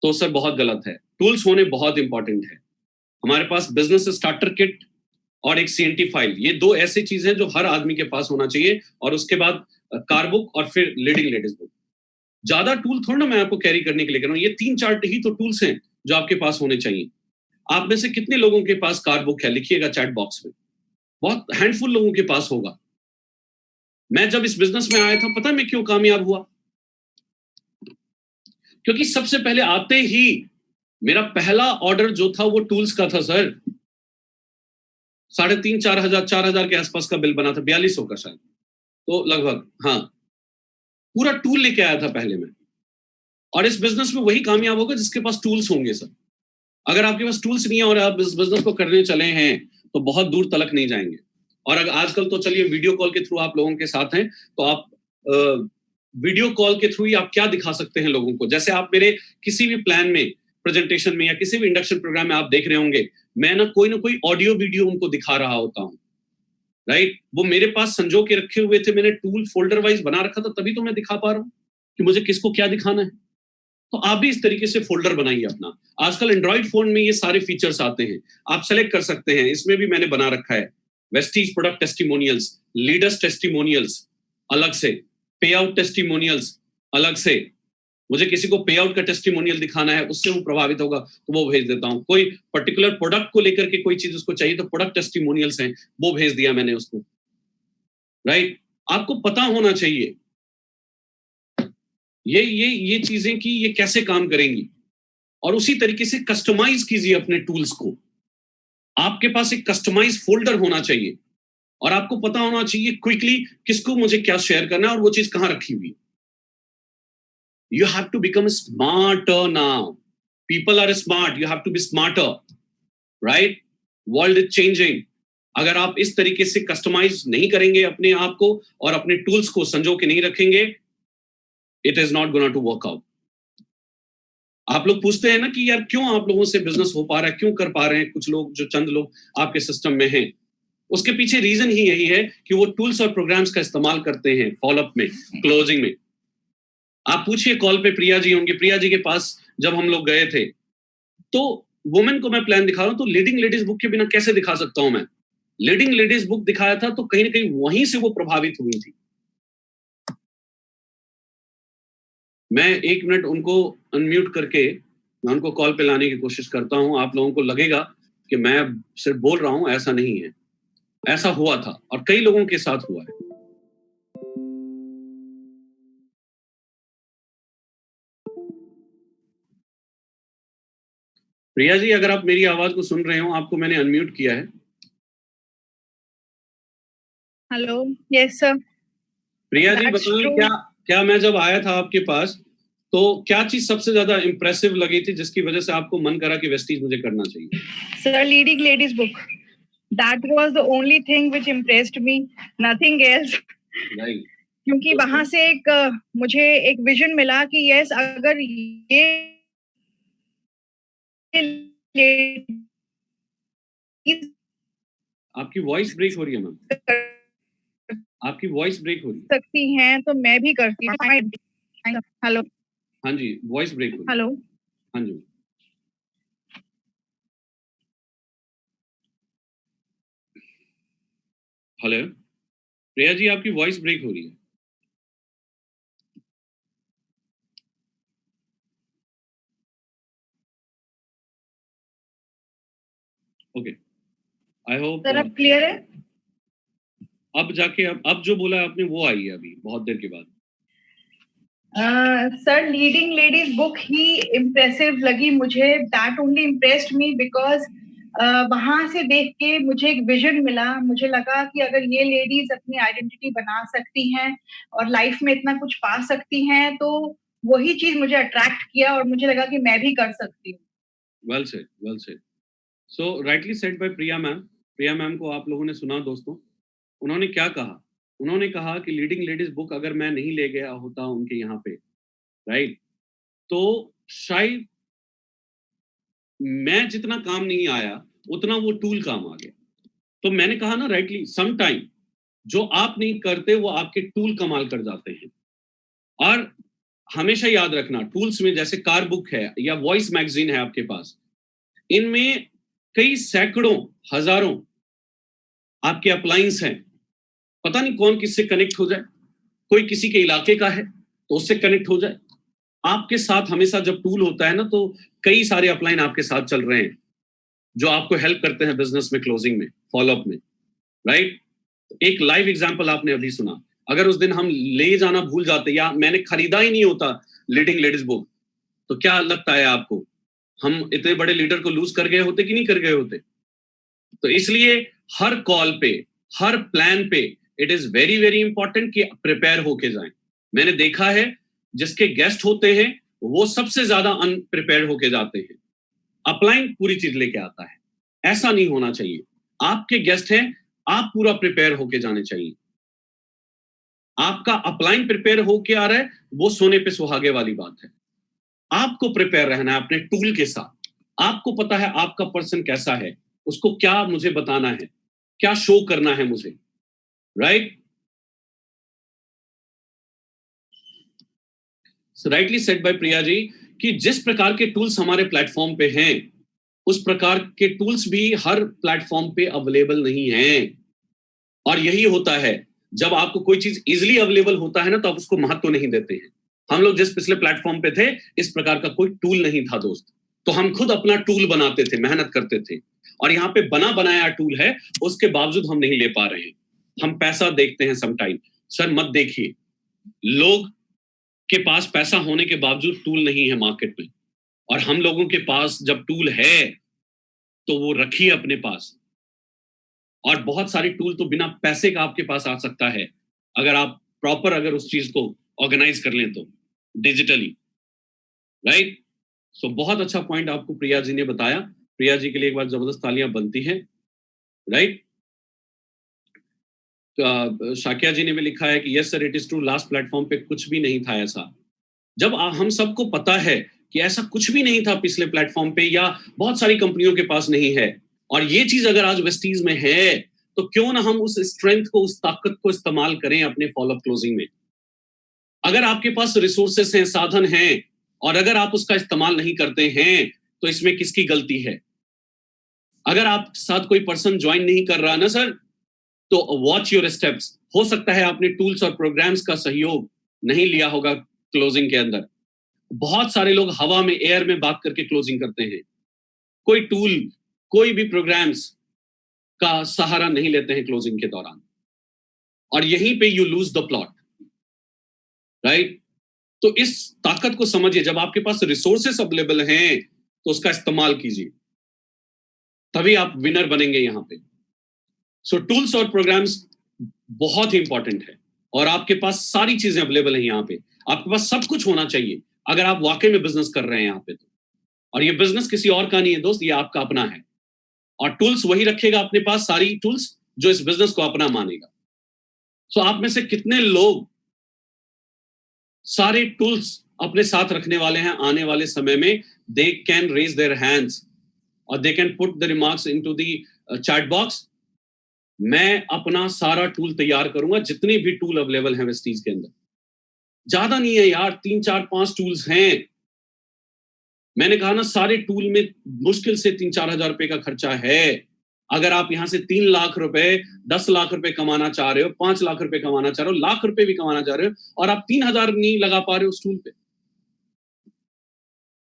तो सर बहुत गलत है। टूल्स होने बहुत इंपॉर्टेंट है। हमारे पास बिजनेस स्टार्टर किट और एक सीएनटी फाइल, ये दो ऐसी चीजें जो हर आदमी के पास होना चाहिए, और उसके बाद कार बुक और फिर लीडिंग लेडीज बुक। ज्यादा टूल थोड़ा ना मैं आपको कैरी करने के लिए कह रहा हूँ, ये 3-4 ही तो टूल्स हैं जो आपके पास होने चाहिए। आप में से कितने लोगों के पास कार बुक है, लिखिएगा चैट बॉक्स में। बहुत हैंडफुल लोगों के पास होगा। मैं जब इस बिजनेस में आया था, पता है मैं क्यों कामयाब हुआ? क्योंकि सबसे पहले आते ही मेरा पहला ऑर्डर जो था वो टूल्स का था सर। 3,500-4,000 के आसपास का बिल बना था, 4200 का शायद, तो लगभग, हाँ, पूरा टूल लेके आया था पहले मैं। और इस बिजनेस में वही कामयाब होगा जिसके पास टूल्स होंगे सर। अगर आपके पास टूल्स नहीं है और आप इस बिजनेस को करने चले हैं, तो बहुत दूर तलक नहीं जाएंगे। और अगर आजकल तो चलिए वीडियो कॉल के थ्रू आप लोगों के साथ हैं, तो आप वीडियो कॉल के थ्रू ही आप क्या दिखा सकते हैं लोगों को। जैसे आप मेरे किसी भी प्लान में, प्रेजेंटेशन में, या किसी भी इंडक्शन प्रोग्राम में आप देख रहे होंगे, मैं ना कोई ऑडियो वीडियो उनको दिखा रहा होता हूँ, राइट? वो मेरे पास संजो के रखे हुए थे, मैंने टूल फोल्डर वाइज बना रखा था, तभी तो मैं दिखा पा रहा हूँ कि मुझे किसको क्या दिखाना है। तो आप भी इस तरीके से फोल्डर बनाइए अपना। आजकल एंड्रॉइड फोन में ये सारे फीचर्स आते हैं, आप सेलेक्ट कर सकते हैं। इसमें भी मैंने बना रखा है Vestige product testimonials, leaders testimonials अलग से, पे आउट टेस्टिमोनियल्स अलग से। मुझे किसी को पे आउट का टेस्टिमोनियल दिखाना है, उससे वो प्रभावित होगा तो वो भेज देता हूँ। कोई पर्टिकुलर प्रोडक्ट को लेकर के कोई चीज उसको चाहिए, तो प्रोडक्ट टेस्टिमोनियल्स हैं, वो भेज दिया मैंने उसको, राइट? आपको पता होना चाहिए ये चीजें कि ये कैसे काम करेंगी, और उसी तरीके से कस्टमाइज कीजिए अपने टूल्स को। आपके पास एक कस्टमाइज फोल्डर होना चाहिए, और आपको पता होना चाहिए क्विकली किसको मुझे क्या शेयर करना है और वो चीज कहां रखी हुई है। You have to become smarter now. People are smart. You have to be smarter, right? World is changing. अगर आप इस तरीके से कस्टमाइज नहीं करेंगे अपने आप को और अपने टूल्स को संजो के नहीं रखेंगे, it is not gonna to work out. आप लोग पूछते हैं ना कि यार क्यों आप लोगों से बिजनेस हो पा रहा है, क्यों कर पा रहे हैं कुछ लोग, जो चंद लोग आपके सिस्टम में हैं। उसके पीछे रीजन ही यही है कि वो टूल्स और प्रोग्राम्स का इस्तेमाल करते हैं फॉलोअप में, क्लोजिंग में। आप पूछिए, कॉल पे प्रिया जी होंगे, प्रिया जी के पास जब हम लोग गए थे, तो वुमेन को मैं प्लान दिखा रहा हूं, तो लीडिंग लेडीज बुक के बिना कैसे दिखा सकता हूं मैं? लीडिंग लेडीज बुक दिखाया था तो कहीं ना कहीं वहीं से वो प्रभावित हुई थी। मैं 1 मिनट उनको अनम्यूट करके मैं उनको कॉल पे लाने की कोशिश करता हूं। आप लोगों को लगेगा कि मैं सिर्फ बोल रहा हूं, ऐसा नहीं है। ऐसा हुआ था और कई लोगों के साथ हुआ है। प्रिया जी, अगर आप मेरी आवाज को सुन रहे हो, आपको मैंने अनम्यूट किया है। Hello, yes sir. Priya ji बताइए, क्या क्या मैं जब आया था आपके पास तो क्या चीज सबसे ज्यादा इंप्रेसिव लगी थी जिसकी वजह से आपको मन करा कि वेस्टीज मुझे करना चाहिए? Sir, leading ladies book, that was the only thing which impressed me, nothing else. Right. क्योंकि वहां से एक मुझे एक विजन मिला कि यस, अगर ये आपकी वॉइस ब्रेक हो रही है मैम, आपकी वॉइस ब्रेक हो रही है। सकती हैं तो मैं भी करती हूँ। हेलो, हाँ जी, वॉइस ब्रेक हो रही है। हेलो, हाँ जी। हेलो प्रिया जी, आपकी वॉइस ब्रेक हो रही है। ओके, आई होप सर अब क्लियर है? अब जाके अब जो बोला आपने वो आई है अभी बहुत देर के बाद। सर, लीडिंग लेडीज बुक ही इम्प्रेसिव लगी मुझे। That only impressed me because वहां से देख के मुझे एक विजन मिला। मुझे लगा कि अगर ये लेडीज अपनी आइडेंटिटी बना सकती हैं और लाइफ में इतना कुछ पा सकती हैं, तो वही चीज मुझे अट्रैक्ट किया और मुझे लगा कि मैं भी कर सकती हूँ। Well said, well said. सो राइटली सेड बाय प्रिया मैम। प्रिया मैम को आप लोगों ने सुना दोस्तों, उन्होंने क्या कहा? उन्होंने कहा कि लीडिंग लेडीज बुक अगर मैं नहीं ले गया होता उनके यहाँ पे, राइट, तो शायद मैं जितना काम नहीं आया उतना वो टूल काम आ गया। तो मैंने कहा ना, राइटली, सम टाइम जो आप नहीं करते वो आपके टूल कमाल कर जाते हैं। और हमेशा याद रखना, टूल्स में जैसे कार बुक है या वॉइस मैगजीन है आपके पास, इनमें कई सैकड़ों हजारों आपके अप्लायंस हैं। पता नहीं कौन किससे कनेक्ट हो जाए। कोई किसी के इलाके का है तो उससे कनेक्ट हो जाए। आपके साथ हमेशा जब टूल होता है ना, तो कई सारे अपलाइन आपके साथ चल रहे हैं जो आपको हेल्प करते हैं बिजनेस में, क्लोजिंग में, फॉलोअप में, राइट। एक लाइव एग्जांपल आपने अभी सुना। अगर उस दिन हम ले जाना भूल जाते या मैंने खरीदा ही नहीं होता लीडिंग लेडीज बुक, तो क्या लगता है आपको, हम इतने बड़े लीडर को लूज कर गए होते कि नहीं कर गए होते? तो इसलिए हर कॉल पे, हर प्लान पे it is very very important कि प्रिपेयर होके जाएं। मैंने देखा है जिसके गेस्ट होते हैं वो सबसे ज्यादा अनप्रिपेयर होके जाते हैं। अपलाइन पूरी चीज लेके आता है, ऐसा नहीं होना चाहिए। आपके गेस्ट हैं, आप पूरा प्रिपेयर होके जाने चाहिए। आपका अपलाइन प्रिपेयर होके आ रहा है, वो सोने पे सुहागे वाली बात है। आपको प्रिपेयर रहना है अपने टूल के साथ। आपको पता है आपका पर्सन कैसा है, उसको क्या मुझे बताना है, क्या शो करना है मुझे, right. Rightly said bye Priya ji कि जिस प्रकार के टूल्स हमारे प्लेटफॉर्म पे हैं, उस प्रकार के टूल्स भी हर प्लेटफॉर्म पे अवेलेबल नहीं हैं। और यही होता है, जब आपको कोई चीज इजिली अवेलेबल होता है ना, तो आप उसको महत्व नहीं देते हैं। हम लोग जिस पिछले प्लेटफॉर्म पे थे, इस प्रकार का कोई टूल नहीं था दोस्त, तो हम खुद अपना टूल बनाते थे, मेहनत करते थे। और यहाँ पे बना बनाया टूल है, उसके बावजूद हम नहीं ले पा रहे हैं। हम पैसा देखते हैं समटाइम। सर मत देखिए, लोग के पास पैसा होने के बावजूद टूल नहीं है मार्केट में, और हम लोगों के पास जब टूल है तो वो रखिए अपने पास। और बहुत सारे टूल तो बिना पैसे का आपके पास आ सकता है, अगर आप प्रॉपर अगर उस चीज को ऑर्गेनाइज कर लें तो, डिजिटली, राइट। सो बहुत अच्छा पॉइंट आपको प्रिया जी ने बताया। प्रिया जी के लिए एक बार जबरदस्त तालियां बनती हैं, राइट। शाकिया जी ने भी लिखा है कि yes sir, it is true, last platform पे कुछ भी नहीं था ऐसा। जब हम सबको पता है कि ऐसा कुछ भी नहीं था पिछले प्लेटफॉर्म पे, या बहुत सारी कंपनियों के पास नहीं है, और ये चीज अगर आज वेस्टीज में है, तो क्यों ना हम उस स्ट्रेंथ को, उस ताकत को इस्तेमाल करें अपने फॉलोअप क्लोजिंग में। अगर आपके पास रिसोर्सेस हैं, साधन हैं, और अगर आप उसका इस्तेमाल नहीं करते हैं, तो इसमें किसकी गलती है? अगर आप साथ कोई पर्सन ज्वाइन नहीं कर रहा ना सर, तो वॉच योर स्टेप्स। हो सकता है आपने टूल्स और प्रोग्राम्स का सहयोग नहीं लिया होगा क्लोजिंग के अंदर। बहुत सारे लोग हवा में, एयर में बात करके क्लोजिंग करते हैं। कोई टूल, कोई भी प्रोग्राम्स का सहारा नहीं लेते हैं क्लोजिंग के दौरान, और यहीं पे you lose the plot, right? तो इस ताकत को समझिए, जब आपके पास रिसोर्सेस अवेलेबल हैं तो उसका इस्तेमाल कीजिए, तभी आप विनर बनेंगे यहां पे। सो टूल्स और प्रोग्राम्स बहुत ही इंपॉर्टेंट है, और आपके पास सारी चीजें अवेलेबल हैं यहाँ पे। आपके पास सब कुछ होना चाहिए अगर आप वाकई में बिजनेस कर रहे हैं यहाँ पे तो। और ये बिजनेस किसी और का नहीं है दोस्त, ये आपका अपना है। और टूल्स वही रखेगा अपने पास, सारी टूल्स जो इस बिजनेस को अपना मानेगा। सो आप में से कितने लोग सारे टूल्स अपने साथ रखने वाले हैं आने वाले समय में? They can raise their hands और they can put the remarks into the chat box. मैं अपना सारा टूल तैयार करूंगा, जितने भी टूल अवेलेबल हैं वेस्टीज के अंदर। ज्यादा नहीं है यार, 3 4 5 टूल्स हैं। मैंने कहा ना, सारे टूल में मुश्किल से 3-4 हजार रुपए का खर्चा है। अगर आप यहां से 3 लाख रुपए, 10 लाख रुपए कमाना चाह रहे हो, 5 लाख रुपए कमाना चाह रहे हो, लाख रुपए भी कमाना चाह रहे हो, और आप 3,000 नहीं लगा पा रहे हो उस टूल पे,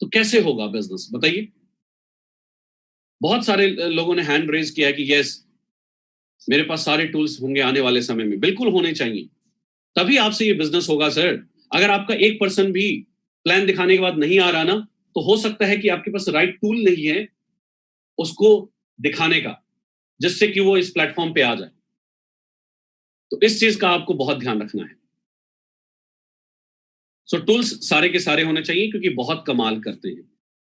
तो कैसे होगा बिजनेस बताइए? बहुत सारे लोगों ने हैंड रेज किया है कि यस, मेरे पास सारे टूल्स होंगे आने वाले समय में। बिल्कुल होने चाहिए, तभी आपसे ये बिजनेस होगा सर। अगर आपका 1% भी प्लान दिखाने के बाद नहीं आ रहा ना, तो हो सकता है कि आपके पास राइट टूल नहीं है उसको दिखाने का, जिससे कि वो इस प्लेटफॉर्म पे आ जाए। तो इस चीज का आपको बहुत ध्यान रखना है। सो टूल्स सारे के सारे होने चाहिए, क्योंकि बहुत कमाल करते हैं।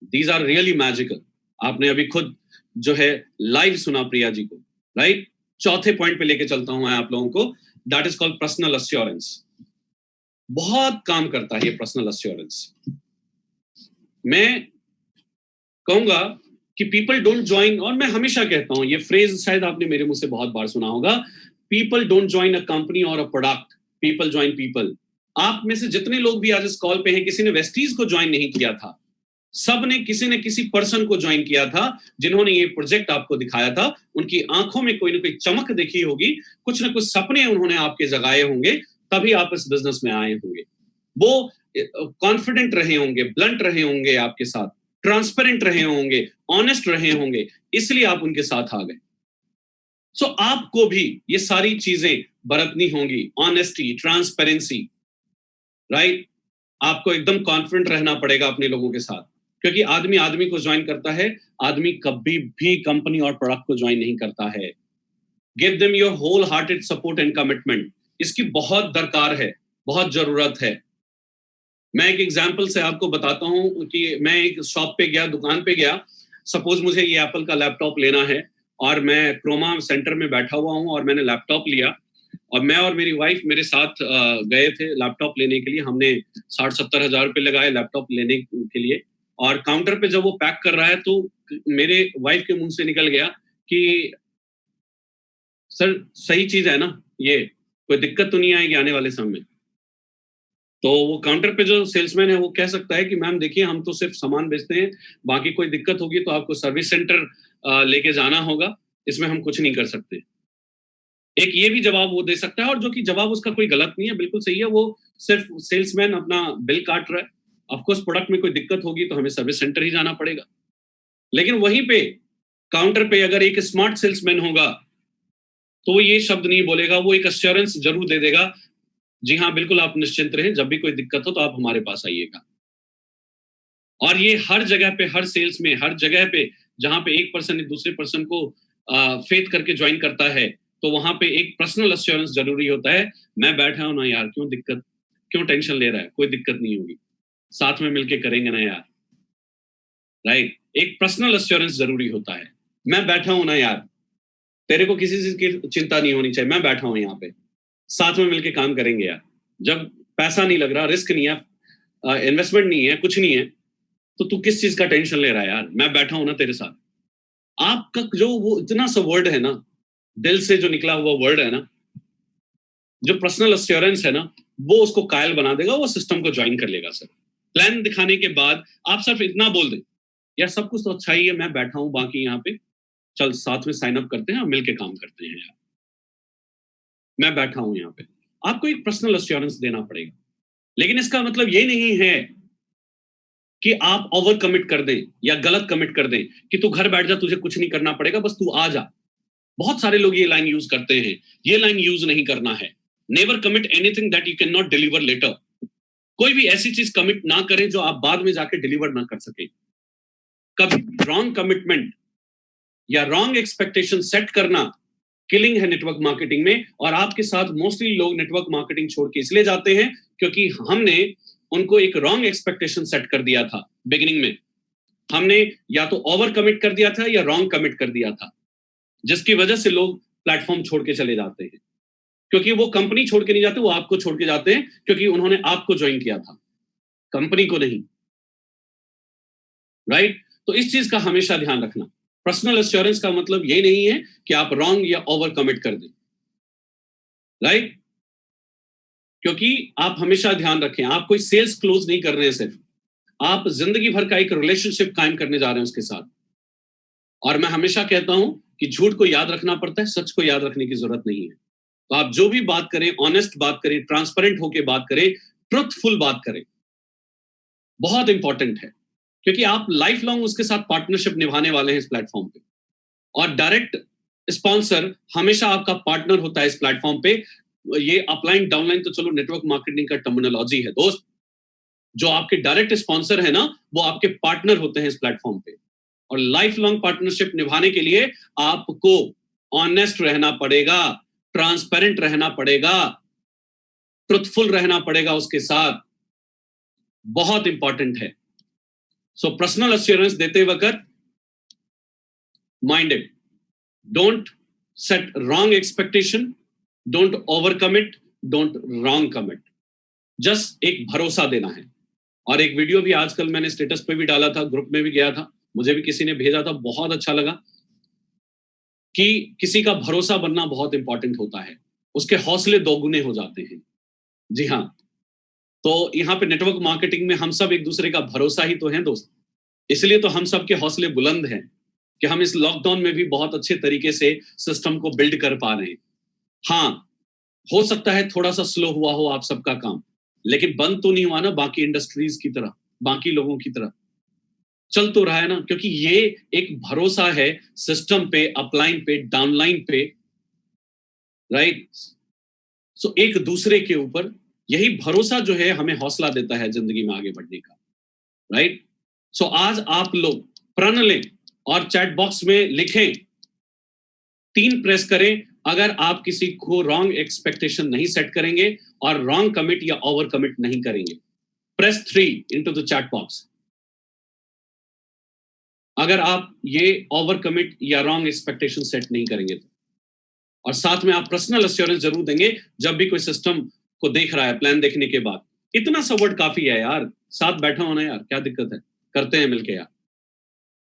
These are really magical. आपने अभी खुद जो है लाइव सुना प्रिया जी को, राइट? चौथे पॉइंट पे लेके चलता हूं मैं आप लोगों को, that is called personal assurance. बहुत काम करता है ये पर्सनल अश्योरेंस। मैं कहूंगा कि पीपल डोंट ज्वाइन, और मैं हमेशा कहता हूं, ये फ्रेज शायद आपने मेरे मुंह से बहुत बार सुना होगा, people don't join a company और a product, people join people. आप में से जितने लोग भी आज इस कॉल पे हैं, किसी ने वेस्टीज को ज्वाइन नहीं किया था, सब ने किसी न किसी पर्सन को ज्वाइन किया था, जिन्होंने ये प्रोजेक्ट आपको दिखाया था। उनकी आंखों में कोई ना कोई चमक देखी होगी, कुछ ना कुछ सपने उन्होंने आपके जगाए होंगे, तभी आप इस बिजनेस में आए होंगे। वो कॉन्फिडेंट रहे होंगे, ब्लंट रहे होंगे आपके साथ, ट्रांसपेरेंट रहे होंगे, ऑनेस्ट रहे होंगे, इसलिए आप उनके साथ आ गए। सो आपको भी ये सारी चीजें बरतनी होंगी, ऑनेस्टी, ट्रांसपेरेंसी, राइट? आपको एकदम कॉन्फिडेंट रहना पड़ेगा अपने लोगों के साथ, क्योंकि आदमी आदमी को ज्वाइन करता है, आदमी कभी भी कंपनी और प्रोडक्ट को ज्वाइन नहीं करता है। Give them your whole hearted support and commitment. इसकी बहुत दरकार है, बहुत जरूरत है। मैं एक एग्जांपल से आपको बताता हूं कि मैं एक शॉप पे गया, दुकान पे गया। सपोज मुझे ये एप्पल का लैपटॉप लेना है, और मैं क्रोमा सेंटर में बैठा हुआ हूं, और मैंने लैपटॉप लिया, और मैं और मेरी वाइफ मेरे साथ गए थे लैपटॉप लेने के लिए। हमने 60-70 हजार रुपए लगाए लैपटॉप लेने के लिए, और काउंटर पे जब वो पैक कर रहा है, तो मेरे वाइफ के मुंह से निकल गया कि सर सही चीज है ना, ये कोई दिक्कत तो नहीं आएगी आने वाले समय में? तो वो काउंटर पे जो सेल्समैन है वो कह सकता है कि मैम देखिए, हम तो सिर्फ सामान बेचते हैं, बाकी कोई दिक्कत होगी तो आपको सर्विस सेंटर लेके जाना होगा, इसमें हम कुछ नहीं कर सकते। एक ये भी जवाब वो दे सकता है, और जो कि जवाब उसका कोई गलत नहीं है, बिल्कुल सही है। वो सिर्फ सेल्समैन अपना बिल काट रहा है। ऑफ कोर्स प्रोडक्ट में कोई दिक्कत होगी तो हमें सर्विस सेंटर ही जाना पड़ेगा। लेकिन वहीं पे काउंटर पे अगर एक स्मार्ट सेल्समैन होगा, तो वो ये शब्द नहीं बोलेगा, वो एक अश्योरेंस जरूर दे देगा, जी हाँ बिल्कुल आप निश्चिंत रहें, जब भी कोई दिक्कत हो तो आप हमारे पास आइएगा। और ये हर जगह पे, हर सेल्स में, हर जगह पे जहां पे एक पर्सन दूसरे पर्सन को फेथ करके ज्वाइन करता है, तो वहां पे एक पर्सनल अश्योरेंस जरूरी होता है। मैं बैठा हूं ना यार, क्यों दिक्कत, क्यों टेंशन ले रहा है, कोई दिक्कत नहीं होगी, साथ में मिलके करेंगे ना यार, राइट? एक पर्सनल अश्योरेंस जरूरी होता है। मैं बैठा हूं ना यार, तेरे को किसी चीज की चिंता नहीं होनी चाहिए, मैं बैठा हूं यहाँ पे, साथ में मिलके काम करेंगे यार। जब पैसा नहीं लग रहा, रिस्क नहीं है, इन्वेस्टमेंट नहीं है, कुछ नहीं है, तो तू किस चीज का टेंशन ले रहा है यार? मैं बैठा हूं ना तेरे साथ। आपका जो वो इतना सा वर्ड है ना, दिल से जो निकला हुआ वर्ड है ना, जो पर्सनल अश्योरेंस है ना, वो उसको कायल बना देगा, वो सिस्टम को ज्वाइन कर लेगा सर। प्लान दिखाने के बाद आप सिर्फ इतना बोल दें यार सब कुछ तो अच्छा ही है, मैं बैठा हूं बाकी यहाँ पे, चल साथ में साइन अप करते हैं और मिलके काम करते हैं यार, मैं बैठा हूं यहाँ पे। आपको एक पर्सनल एश्योरेंस देना पड़ेगा, लेकिन इसका मतलब ये नहीं है कि आप ओवर कमिट कर दें या गलत कमिट कर दें कि तू घर बैठ जा, तुझे कुछ नहीं करना पड़ेगा, बस तू आ जा। बहुत सारे लोग ये लाइन यूज करते हैं, ये लाइन यूज नहीं करना है। Never commit anything that you can not deliver later. कोई भी ऐसी चीज कमिट ना करें जो आप बाद में जाके डिलीवर ना कर सके। कभी रॉन्ग कमिटमेंट या रॉन्ग एक्सपेक्टेशन सेट करना किलिंग है नेटवर्क मार्केटिंग में। और आपके साथ मोस्टली लोग नेटवर्क मार्केटिंग छोड़ के इसलिए जाते हैं क्योंकि हमने उनको एक रॉन्ग एक्सपेक्टेशन सेट कर दिया था बिगिनिंग में। हमने या तो ओवर कमिट कर दिया था या रॉन्ग कमिट कर दिया था, जिसकी वजह से लोग प्लेटफॉर्म छोड़ के चले जाते हैं। क्योंकि वो कंपनी छोड़ के नहीं जाते, वो आपको छोड़ के जाते हैं, क्योंकि उन्होंने आपको ज्वाइन किया था, कंपनी को नहीं। राइट? तो इस चीज का हमेशा ध्यान रखना। पर्सनल एश्योरेंस का मतलब ये नहीं है कि आप रॉन्ग या ओवर कमिट कर दें। राइट? क्योंकि आप हमेशा ध्यान रखें, आप कोई सेल्स क्लोज नहीं कर रहे हैं, सिर्फ आप जिंदगी भर का एक रिलेशनशिप कायम करने जा रहे हैं उसके साथ। और मैं हमेशा कहता हूं कि झूठ को याद रखना पड़ता है, सच को याद रखने की जरूरत नहीं है। तो आप जो भी बात करें, ऑनेस्ट बात करें, ट्रांसपेरेंट होकर बात करें, ट्रुथफुल बात करें, बहुत इंपॉर्टेंट है। क्योंकि आप लाइफ लॉन्ग उसके साथ पार्टनरशिप निभाने वाले हैं इस प्लेटफॉर्म पे। और डायरेक्ट स्पॉन्सर हमेशा आपका पार्टनर होता है इस प्लेटफॉर्म पे। ये अपलाइन डाउनलाइन तो चलो नेटवर्क मार्केटिंग का टर्मिनोलॉजी है दोस्त। जो आपके डायरेक्ट स्पॉन्सर है ना, वो आपके पार्टनर होते हैं इस प्लेटफॉर्म पे। और लाइफ लॉन्ग पार्टनरशिप निभाने के लिए आपको ऑनेस्ट रहना पड़ेगा, ट्रांसपेरेंट रहना पड़ेगा, ट्रुथफुल रहना पड़ेगा उसके साथ। बहुत इंपॉर्टेंट है। सो पर्सनल एश्योरेंस देते वक्त mind it, don't set wrong expectation, don't over commit, don't wrong commit. Just एक भरोसा देना है। और एक वीडियो भी आजकल मैंने स्टेटस पे भी डाला था, ग्रुप में भी गया था, मुझे भी किसी ने भेजा था, बहुत अच्छा लगा कि किसी का भरोसा बनना बहुत इंपॉर्टेंट होता है, उसके हौसले दोगुने हो जाते हैं। जी हाँ, तो यहाँ पे नेटवर्क मार्केटिंग में हम सब एक दूसरे का भरोसा ही तो हैं दोस्त। इसलिए तो हम सब के हौसले बुलंद हैं कि हम इस लॉकडाउन में भी बहुत अच्छे तरीके से सिस्टम को बिल्ड कर पा रहे हैं। हाँ, हो सकता है थोड़ा सा स्लो हुआ हो आप सबका काम, लेकिन बंद तो नहीं हुआ ना बाकी इंडस्ट्रीज की तरह, बाकी लोगों की तरह चल तो रहा है ना। क्योंकि ये एक भरोसा है सिस्टम पे, अपलाइन पे, डाउनलाइन पे। राइट? सो एक दूसरे के ऊपर यही भरोसा जो है हमें हौसला देता है जिंदगी में आगे बढ़ने का। राइट? सो आज आप लोग प्रण लें और चैट बॉक्स में लिखें, 3 प्रेस करें अगर आप किसी को रॉन्ग एक्सपेक्टेशन नहीं सेट करेंगे और रॉन्ग कमिट या ओवर कमिट नहीं करेंगे। Press 3 into the chat box अगर आप ये ओवर कमिट या रॉन्ग एक्सपेक्टेशन सेट नहीं करेंगे तो। और साथ में आप पर्सनल एश्योरेंस जरूर देंगे जब भी कोई सिस्टम को देख रहा है, प्लान देखने के बाद। इतना सा वर्ड काफी है यार, साथ बैठा होना यार, क्या दिक्कत है, करते हैं मिलके यार।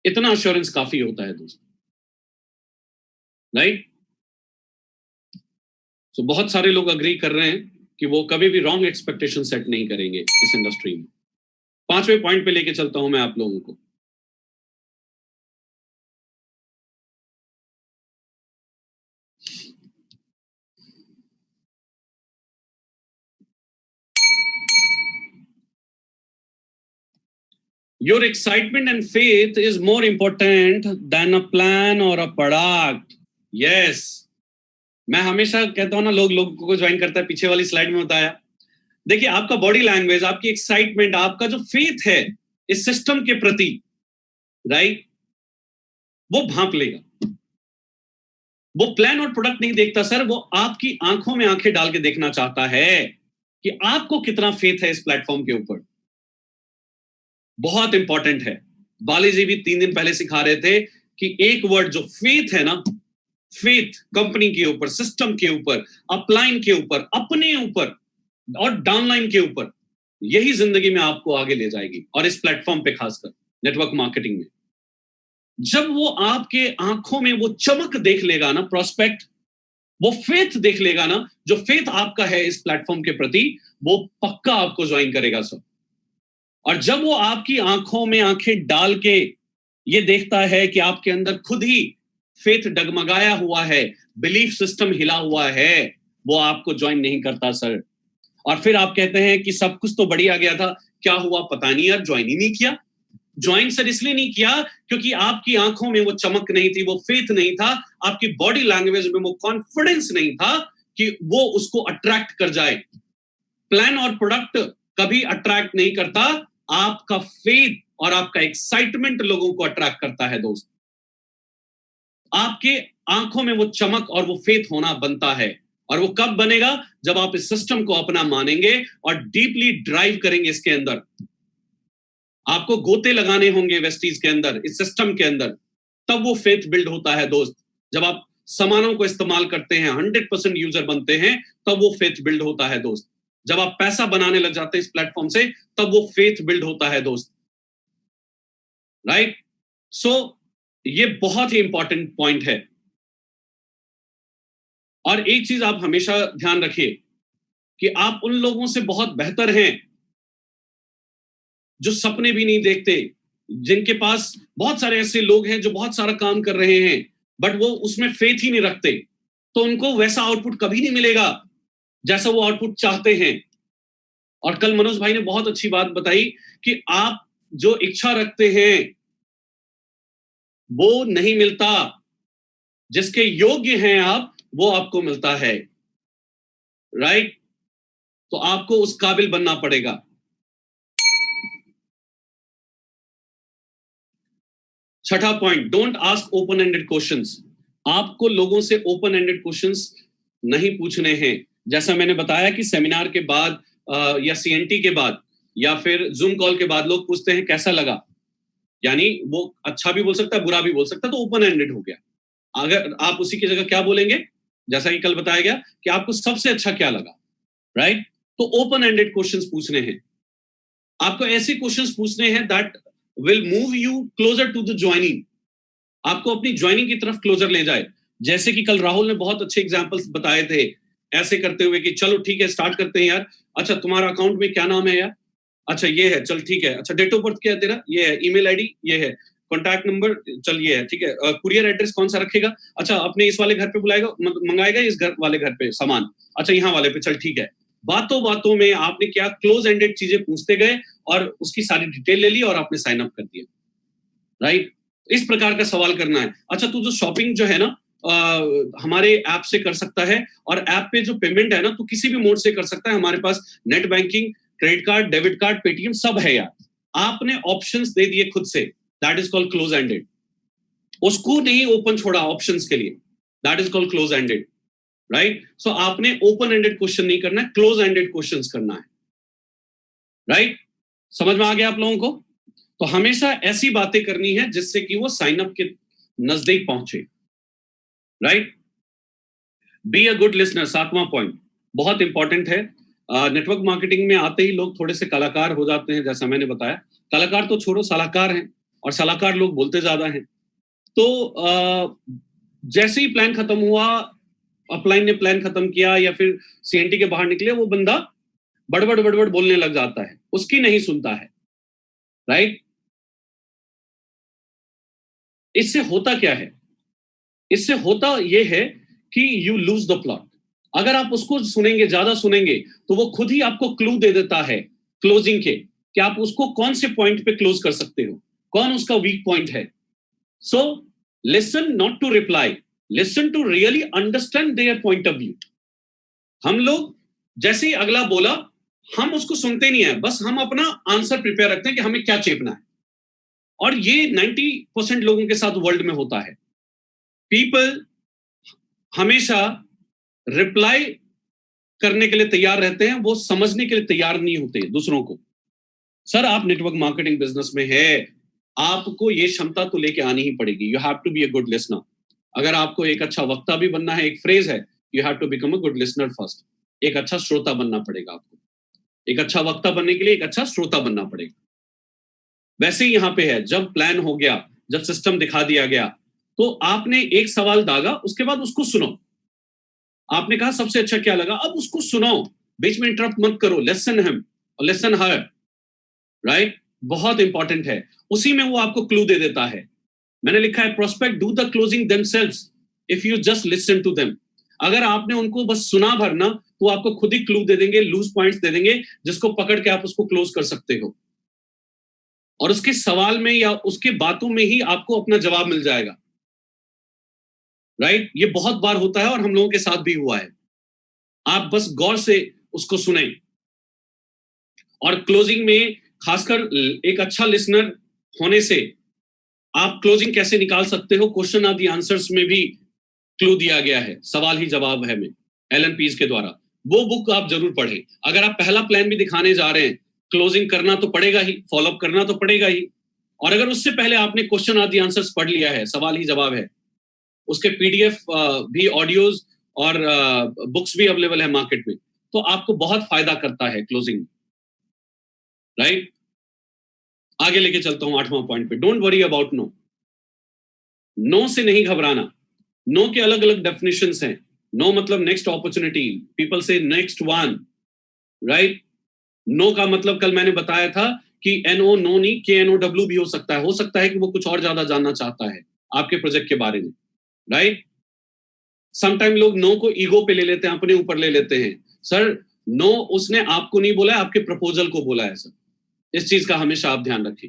इतना एश्योरेंस काफी होता है दोस्त। राइट? सो बहुत सारे लोग अग्री कर रहे हैं कि वो कभी भी रॉन्ग एक्सपेक्टेशन सेट नहीं करेंगे इस इंडस्ट्री में। 5वें पॉइंट पे लेके चलता हूं मैं आप लोगों को। Your excitement and faith is more important than a plan or a product. Yes. मैं हमेशा कहता हूं ना, लोगों को ज्वाइन करता है, पीछे वाली स्लाइड में बताया। देखिए, आपका बॉडी लैंग्वेज, आपकी एक्साइटमेंट, आपका जो फेथ है इस सिस्टम के प्रति, राइट, वो भांप लेगा। वो प्लान और प्रोडक्ट नहीं देखता सर, वो आपकी आंखों में आंखें डाल के देखना चाहता है कि आपको कितना फेथ है इस प्लेटफॉर्म के ऊपर। बहुत इंपॉर्टेंट है। बाली जी भी 3 दिन पहले सिखा रहे थे कि एक वर्ड जो फेथ है ना, फेथ कंपनी के ऊपर, सिस्टम के ऊपर, अपलाइन के ऊपर, अपने ऊपर और डाउनलाइन के ऊपर, यही जिंदगी में आपको आगे ले जाएगी। और इस प्लेटफॉर्म पे खासकर नेटवर्क मार्केटिंग में जब वो आपके आंखों में वो चमक देख लेगा ना, प्रोस्पेक्ट, वो फेथ देख लेगा ना, जो फेथ आपका है इस प्लेटफॉर्म के प्रति, वो पक्का आपको ज्वाइन करेगा सर। और जब वो आपकी आंखों में आंखें डाल के ये देखता है कि आपके अंदर खुद ही फेथ डगमगाया हुआ है, बिलीफ सिस्टम हिला हुआ है, वो आपको ज्वाइन नहीं करता सर। और फिर आप कहते हैं कि सब कुछ तो बढ़िया गया था, क्या हुआ पता नहीं यार, ज्वाइन ही नहीं किया। ज्वाइन सर इसलिए नहीं किया क्योंकि आपकी आंखों में वो चमक नहीं थी, वो फेथ नहीं था, आपकी बॉडी लैंग्वेज में वो कॉन्फिडेंस नहीं था कि वो उसको अट्रैक्ट कर जाए। प्लान और प्रोडक्ट कभी अट्रैक्ट नहीं करता, आपका फेथ और आपका एक्साइटमेंट लोगों को अट्रैक्ट करता है दोस्त। आपके आंखों में वो चमक और वो फेथ होना बनता है। और वो कब बनेगा? जब आप इस सिस्टम को अपना मानेंगे और डीपली ड्राइव करेंगे इसके अंदर। आपको गोते लगाने होंगे वेस्टीज के अंदर, इस सिस्टम के अंदर, तब वो फेथ बिल्ड होता है दोस्त। जब आप सामानों को इस्तेमाल करते हैं, 100% यूजर बनते हैं, तब वो फेथ बिल्ड होता है दोस्त। जब आप पैसा बनाने लग जाते हैं इस प्लेटफॉर्म से, तब वो फेथ बिल्ड होता है दोस्त। राइट? सो ये बहुत ही इंपॉर्टेंट पॉइंट है। और एक चीज आप हमेशा ध्यान रखिए कि आप उन लोगों से बहुत बेहतर हैं जो सपने भी नहीं देखते, जिनके पास बहुत सारे ऐसे लोग हैं जो बहुत सारा काम कर रहे हैं बट वो उसमें फेथ ही नहीं रखते, तो उनको वैसा आउटपुट कभी नहीं मिलेगा जैसा वो आउटपुट चाहते हैं। और कल मनोज भाई ने बहुत अच्छी बात बताई कि आप जो इच्छा रखते हैं वो नहीं मिलता, जिसके योग्य हैं आप वो आपको मिलता है। राइट? तो आपको उस काबिल बनना पड़ेगा। छठा point, don't ask open ended questions. आपको लोगों से ओपन एंडेड क्वेश्चंस नहीं पूछने हैं। जैसा मैंने बताया कि सेमिनार के बाद या सीएनटी के बाद या फिर जूम कॉल के बाद लोग पूछते हैं कैसा लगा, यानी वो अच्छा भी बोल सकता है, बुरा भी बोल सकता है, तो ओपन एंडेड हो गया। अगर आप उसी की जगह क्या बोलेंगे, जैसा कि कल बताया गया कि आपको सबसे अच्छा क्या लगा, राइट? तो ओपन एंडेड क्वेश्चंस पूछने हैं आपको। ऐसे क्वेश्चंस पूछने हैं that will move you closer to the joining, आपको अपनी ज्वाइनिंग की तरफ क्लोजर ले जाए। जैसे कि कल राहुल ने बहुत अच्छे एग्जांपल्स बताए थे, ऐसे करते हुए कि चलो ठीक है स्टार्ट करते हैं यार। अच्छा तुम्हारा अकाउंट में क्या नाम है यार? अच्छा ये है, चल ठीक है। अच्छा डेट ऑफ बर्थ क्या है तेरा? ये है। ईमेल आईडी ये है। कॉन्टैक्ट नंबर चल ये है, ठीक है। कुरियर एड्रेस कौन सा रखेगा? अच्छा अपने इस वाले घर पे बुलाएगा, मंगाएगा इस घर वाले घर पे सामान, अच्छा यहाँ वाले पे, चल ठीक है। बातों बातों में आपने क्या क्लोज एंडेड चीजें पूछते गए और उसकी सारी डिटेल ले ली और आपने साइन अप कर दिया। राइट? इस प्रकार का सवाल करना है। अच्छा तू जो शॉपिंग जो है ना हमारे ऐप से कर सकता है, और ऐप पे जो पेमेंट है ना तो किसी भी मोड से कर सकता है। हमारे पास net banking, credit card, debit card, Paytm सब है यार। आपने ऑप्शंस दे दिए खुद से, that is called close ended. उसको नहीं ओपन छोड़ा ऑप्शंस के लिए, that is called close ended. Right? So आपने ओपन एंडेड क्वेश्चन नहीं करना है, क्लोज एंडेड क्वेश्चंस करना है। राइट? समझ में आ गया आप लोगों को? तो हमेशा ऐसी बातें करनी है जिससे कि वो साइन अप के नजदीक पहुंचे। Right? Be a good listener, 7वां पॉइंट बहुत इंपॉर्टेंट है। नेटवर्क मार्केटिंग में आते ही लोग थोड़े से कलाकार हो जाते हैं, जैसा मैंने बताया। कलाकार तो छोड़ो, सलाहकार हैं, और सलाहकार लोग बोलते ज्यादा हैं। तो जैसे ही प्लान खत्म हुआ, अपलाइन ने प्लान खत्म किया या फिर सीएनटी के बाहर निकले, वो बंदा बड़बड़ बड़बड़ बोलने लग जाता है, उसकी नहीं सुनता है। राइट? इससे होता क्या है? इससे होता यह है कि यू लूज द प्लॉट। अगर आप उसको सुनेंगे, ज्यादा सुनेंगे, तो वो खुद ही आपको क्लू दे देता है क्लोजिंग के, कि आप उसको कौन से पॉइंट पे क्लोज कर सकते हो, कौन उसका वीक पॉइंट है। So listen not to reply, listen to really understand their point of view. हम लोग जैसे ही अगला बोला, हम उसको सुनते नहीं है, बस हम अपना आंसर प्रिपेयर रखते हैं कि हमें क्या चेपना है। और ये 90% लोगों के साथ वर्ल्ड में होता है। पीपल हमेशा रिप्लाई करने के लिए तैयार रहते हैं, वो समझने के लिए तैयार नहीं होते दूसरों को। सर आप नेटवर्क मार्केटिंग बिजनेस में है, आपको ये क्षमता तो लेके आनी ही पड़ेगी। You have to be a good listener. अगर आपको एक अच्छा वक्ता भी बनना है, एक फ्रेज है, you have to become a good listener first. एक अच्छा श्रोता बनना पड़ेगा आपको। एक अच्छा वक्ता बनने के लिए एक अच्छा श्रोता बनना पड़ेगा। वैसे ही यहाँ पे है, जब प्लान हो गया, जब सिस्टम दिखा दिया गया, तो आपने एक सवाल दागा, उसके बाद उसको सुनो। आपने कहा सबसे अच्छा क्या लगा, अब उसको सुनो, बीच में इंटरप्ट मत करो। लिसन हिम, लिसन हर। राइट? बहुत इंपॉर्टेंट है। उसी में वो आपको क्लू दे देता है मैंने लिखा है prospect do the closing themselves if you just listen to them. अगर आपने उनको बस सुना भर ना, तो आपको खुद ही क्लू दे देंगे, लूज पॉइंट्स दे देंगे, जिसको पकड़ के आप उसको क्लोज कर सकते हो, और उसके सवाल में या उसके बातों में ही आपको अपना जवाब मिल जाएगा। राइट? ये बहुत बार होता है और हम लोगों के साथ भी हुआ है। आप बस गौर से उसको सुने, और क्लोजिंग में खासकर एक अच्छा लिसनर होने से आप क्लोजिंग कैसे निकाल सकते हो, क्वेश्चन ऑफ द आंसर्स में भी क्लू दिया गया है, सवाल ही जवाब है में एलन पीज के द्वारा। वो बुक आप जरूर पढ़ें। अगर आप पहला प्लान भी दिखाने जा रहे हैं, क्लोजिंग करना तो पड़ेगा ही, फॉलोअप करना तो पड़ेगा ही, और अगर उससे पहले आपने क्वेश्चन ऑफ द आंसर्स पढ़ लिया है, सवाल ही जवाब है, उसके पीडीएफ भी, ऑडियोज और बुक्स भी अवेलेबल है मार्केट में, तो आपको बहुत फायदा करता है क्लोजिंग। राइट? आगे लेके चलता हूं 8वां पॉइंट पे, don't worry about no. No से नहीं घबराना। नो के अलग अलग डेफिनेशंस हैं। नो मतलब नेक्स्ट अपॉर्चुनिटी, पीपल से नेक्स्ट वन। राइट? नो का मतलब कल मैंने बताया था कि एनओ नो नहीं, के एनओडब्ल्यू भी हो सकता है कि वो कुछ और ज्यादा जानना चाहता है आपके प्रोजेक्ट के बारे में। राइट? समटाइम लोग नो को ईगो पे ले लेते हैं, अपने ऊपर ले लेते हैं। सर, नो उसने आपको नहीं बोला है, आपके प्रपोजल को बोला है सर। इस चीज का हमेशा आप ध्यान रखें।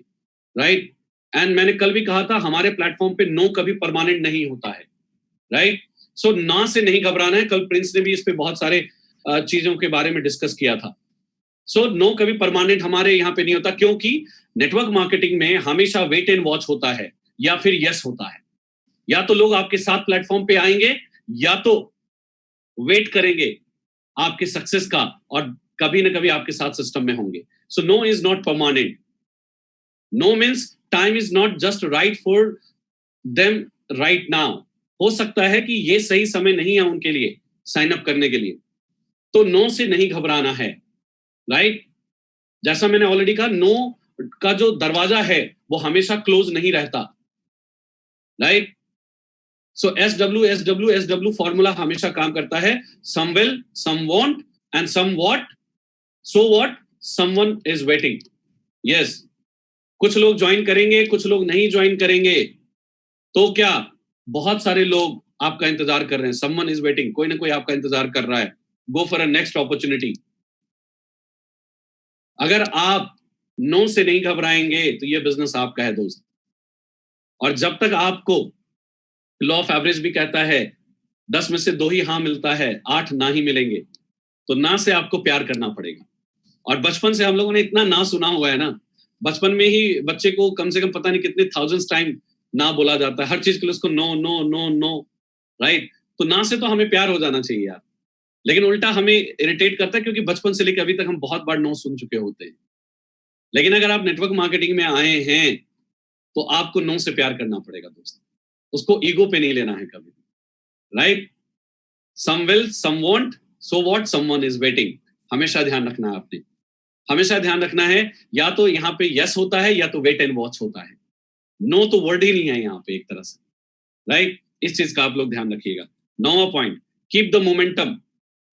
राइट? एंड मैंने कल भी कहा था, हमारे प्लेटफॉर्म पे नो कभी परमानेंट नहीं होता है। राइट? सो ना से नहीं घबराना है। कल प्रिंस ने भी इस पे बहुत सारे चीजों के बारे में डिस्कस किया था। सो नो कभी परमानेंट हमारे यहाँ पे नहीं होता, क्योंकि नेटवर्क मार्केटिंग में हमेशा वेट एंड वॉच होता है, या फिर यस होता है। या तो लोग आपके साथ प्लेटफॉर्म पे आएंगे, या तो वेट करेंगे आपके सक्सेस का, और कभी ना कभी आपके साथ सिस्टम में होंगे। So no is not permanent. No means time is not just right for them right now. हो सकता है कि ये सही समय नहीं है उनके लिए साइन अप करने के लिए, तो नो से नहीं घबराना है। राइट? जैसा मैंने ऑलरेडी कहा, नो का जो दरवाजा है वो हमेशा क्लोज नहीं रहता। राइट? सो SW फॉर्मूला हमेशा काम करता है। Some will, some won't and some what, so what, someone is waiting. Yes, कुछ लोग ज्वाइन करेंगे, कुछ लोग नहीं ज्वाइन करेंगे, तो क्या, बहुत सारे लोग आपका इंतजार कर रहे हैं। समवन इज वेटिंग, कोई ना कोई आपका इंतजार कर रहा है। Go for a next opportunity. अगर आप नो से नहीं घबराएंगे तो ये बिजनेस आपका है दोस्त। और जब तक आपको लॉ ऑफ एवरेज भी कहता है 10 में से 2 ही हाँ मिलता है, 8 ना ही मिलेंगे, तो ना से आपको प्यार करना पड़ेगा। और बचपन से हम लोगों ने इतना ना सुना हुआ है ना, बचपन में ही बच्चे को कम से कम पता नहीं कितने थाउजेंड्स टाइम ना बोला जाता है, हर चीज के लिए उसको no no no no. Right? तो ना से तो हमें प्यार हो जाना चाहिए यार, लेकिन उल्टा हमें इरिटेट करता है, क्योंकि बचपन से लेकर अभी तक हम बहुत बार नो सुन चुके होते हैं। लेकिन अगर आप नेटवर्क मार्केटिंग में आए हैं, तो आपको नो से प्यार करना पड़ेगा दोस्त, उसको ईगो पे नहीं लेना है कभी। Right? Some will, some won't, so what, someone is waiting. हमेशा ध्यान रखना है आपने, हमेशा ध्यान रखना है। या तो यहाँ पे यस होता है, या तो वेट एंड वॉच होता है। नो तो वर्ड ही नहीं है यहाँ पे एक तरह से। राइट? इस चीज का आप लोग ध्यान रखिएगा। 9वां point, keep the momentum,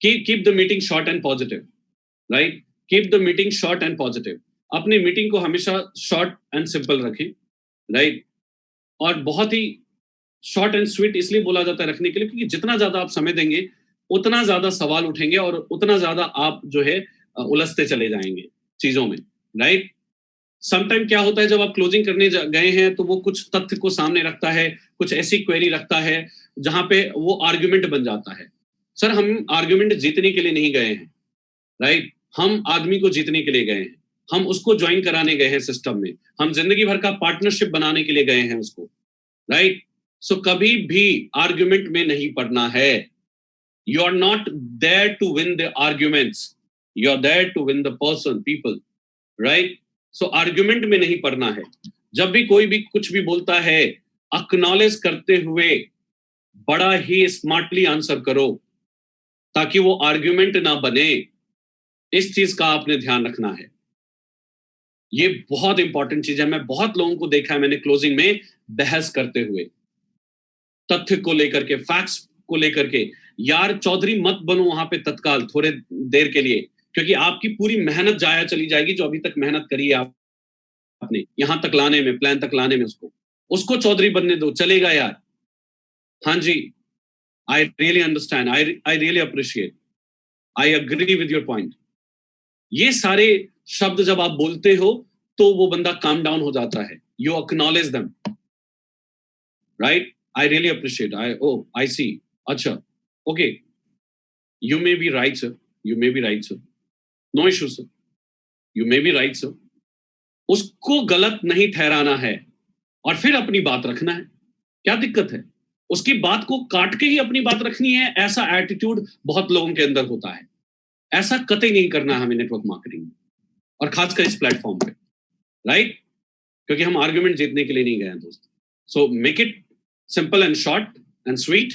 keep the meeting short and positive. Right? Keep the meeting short and positive. अपनी मीटिंग को हमेशा शॉर्ट एंड सिंपल रखें। राइट? और बहुत ही शॉर्ट एंड स्वीट इसलिए बोला जाता है रखने के लिए, क्योंकि जितना ज्यादा आप समय देंगे, उतना ज्यादा सवाल उठेंगे, और उतना ज्यादा आप जो है उलझते चले जाएंगे चीजों में। राइट? समटाइम क्या होता है, जब आप क्लोजिंग करने गए हैं, तो वो कुछ तथ्य को सामने रखता है, कुछ ऐसी क्वेरी रखता है जहां पे वो आर्ग्यूमेंट बन जाता है। सर, हम आर्ग्यूमेंट जीतने के लिए नहीं गए हैं। राइट? हम आदमी को जीतने के लिए गए हैं, हम उसको ज्वाइन कराने गए हैं सिस्टम में, हम जिंदगी भर का पार्टनरशिप बनाने के लिए गए हैं उसको। राइट? सो कभी भी आर्ग्यूमेंट में नहीं पड़ना है। You are not there to win the arguments, you are there to win the person, people. Right? So argument में नहीं पड़ना है। जब भी कोई भी कुछ भी बोलता है, एक्नॉलेज करते हुए बड़ा ही स्मार्टली आंसर करो, ताकि वो आर्ग्यूमेंट ना बने। इस चीज का आपने ध्यान रखना है। ये बहुत इंपॉर्टेंट चीज है। मैं बहुत लोगों को देखा है मैंने क्लोजिंग में बहस करते हुए, तथ्य को लेकर के, फैक्ट्स को लेकर के। यार चौधरी मत बनो वहां पे तत्काल थोड़े देर के लिए, क्योंकि आपकी पूरी मेहनत जाया चली जाएगी, जो अभी तक मेहनत करी है आपने यहां तक लाने में, प्लान तक लाने में उसको। उसको चौधरी बनने दो, चलेगा यार। हाँ जी, I really understand, I really appreciate, I agree with your point. ये सारे शब्द जब आप बोलते हो तो वो बंदा काम डाउन हो जाता है। You acknowledge them, right? I really appreciate, I see, अच्छा, okay, you may be right sir, you may be right sir, no issue sir, you may be right sir. उसको गलत नहीं ठहराना है और फिर अपनी बात रखना है, क्या दिक्कत है? उसकी बात को काट के ही अपनी बात रखनी है, ऐसा एटीट्यूड बहुत लोगों के अंदर होता है। ऐसा कतई नहीं करना हमें नेटवर्क मार्केटिंग में, और खासकर इस प्लेटफॉर्म पे, राइट? क्योंकि हम आर्ग्यूमेंट जीतने के लिए नहीं गए हैं दोस्त। So make it simple and short and sweet.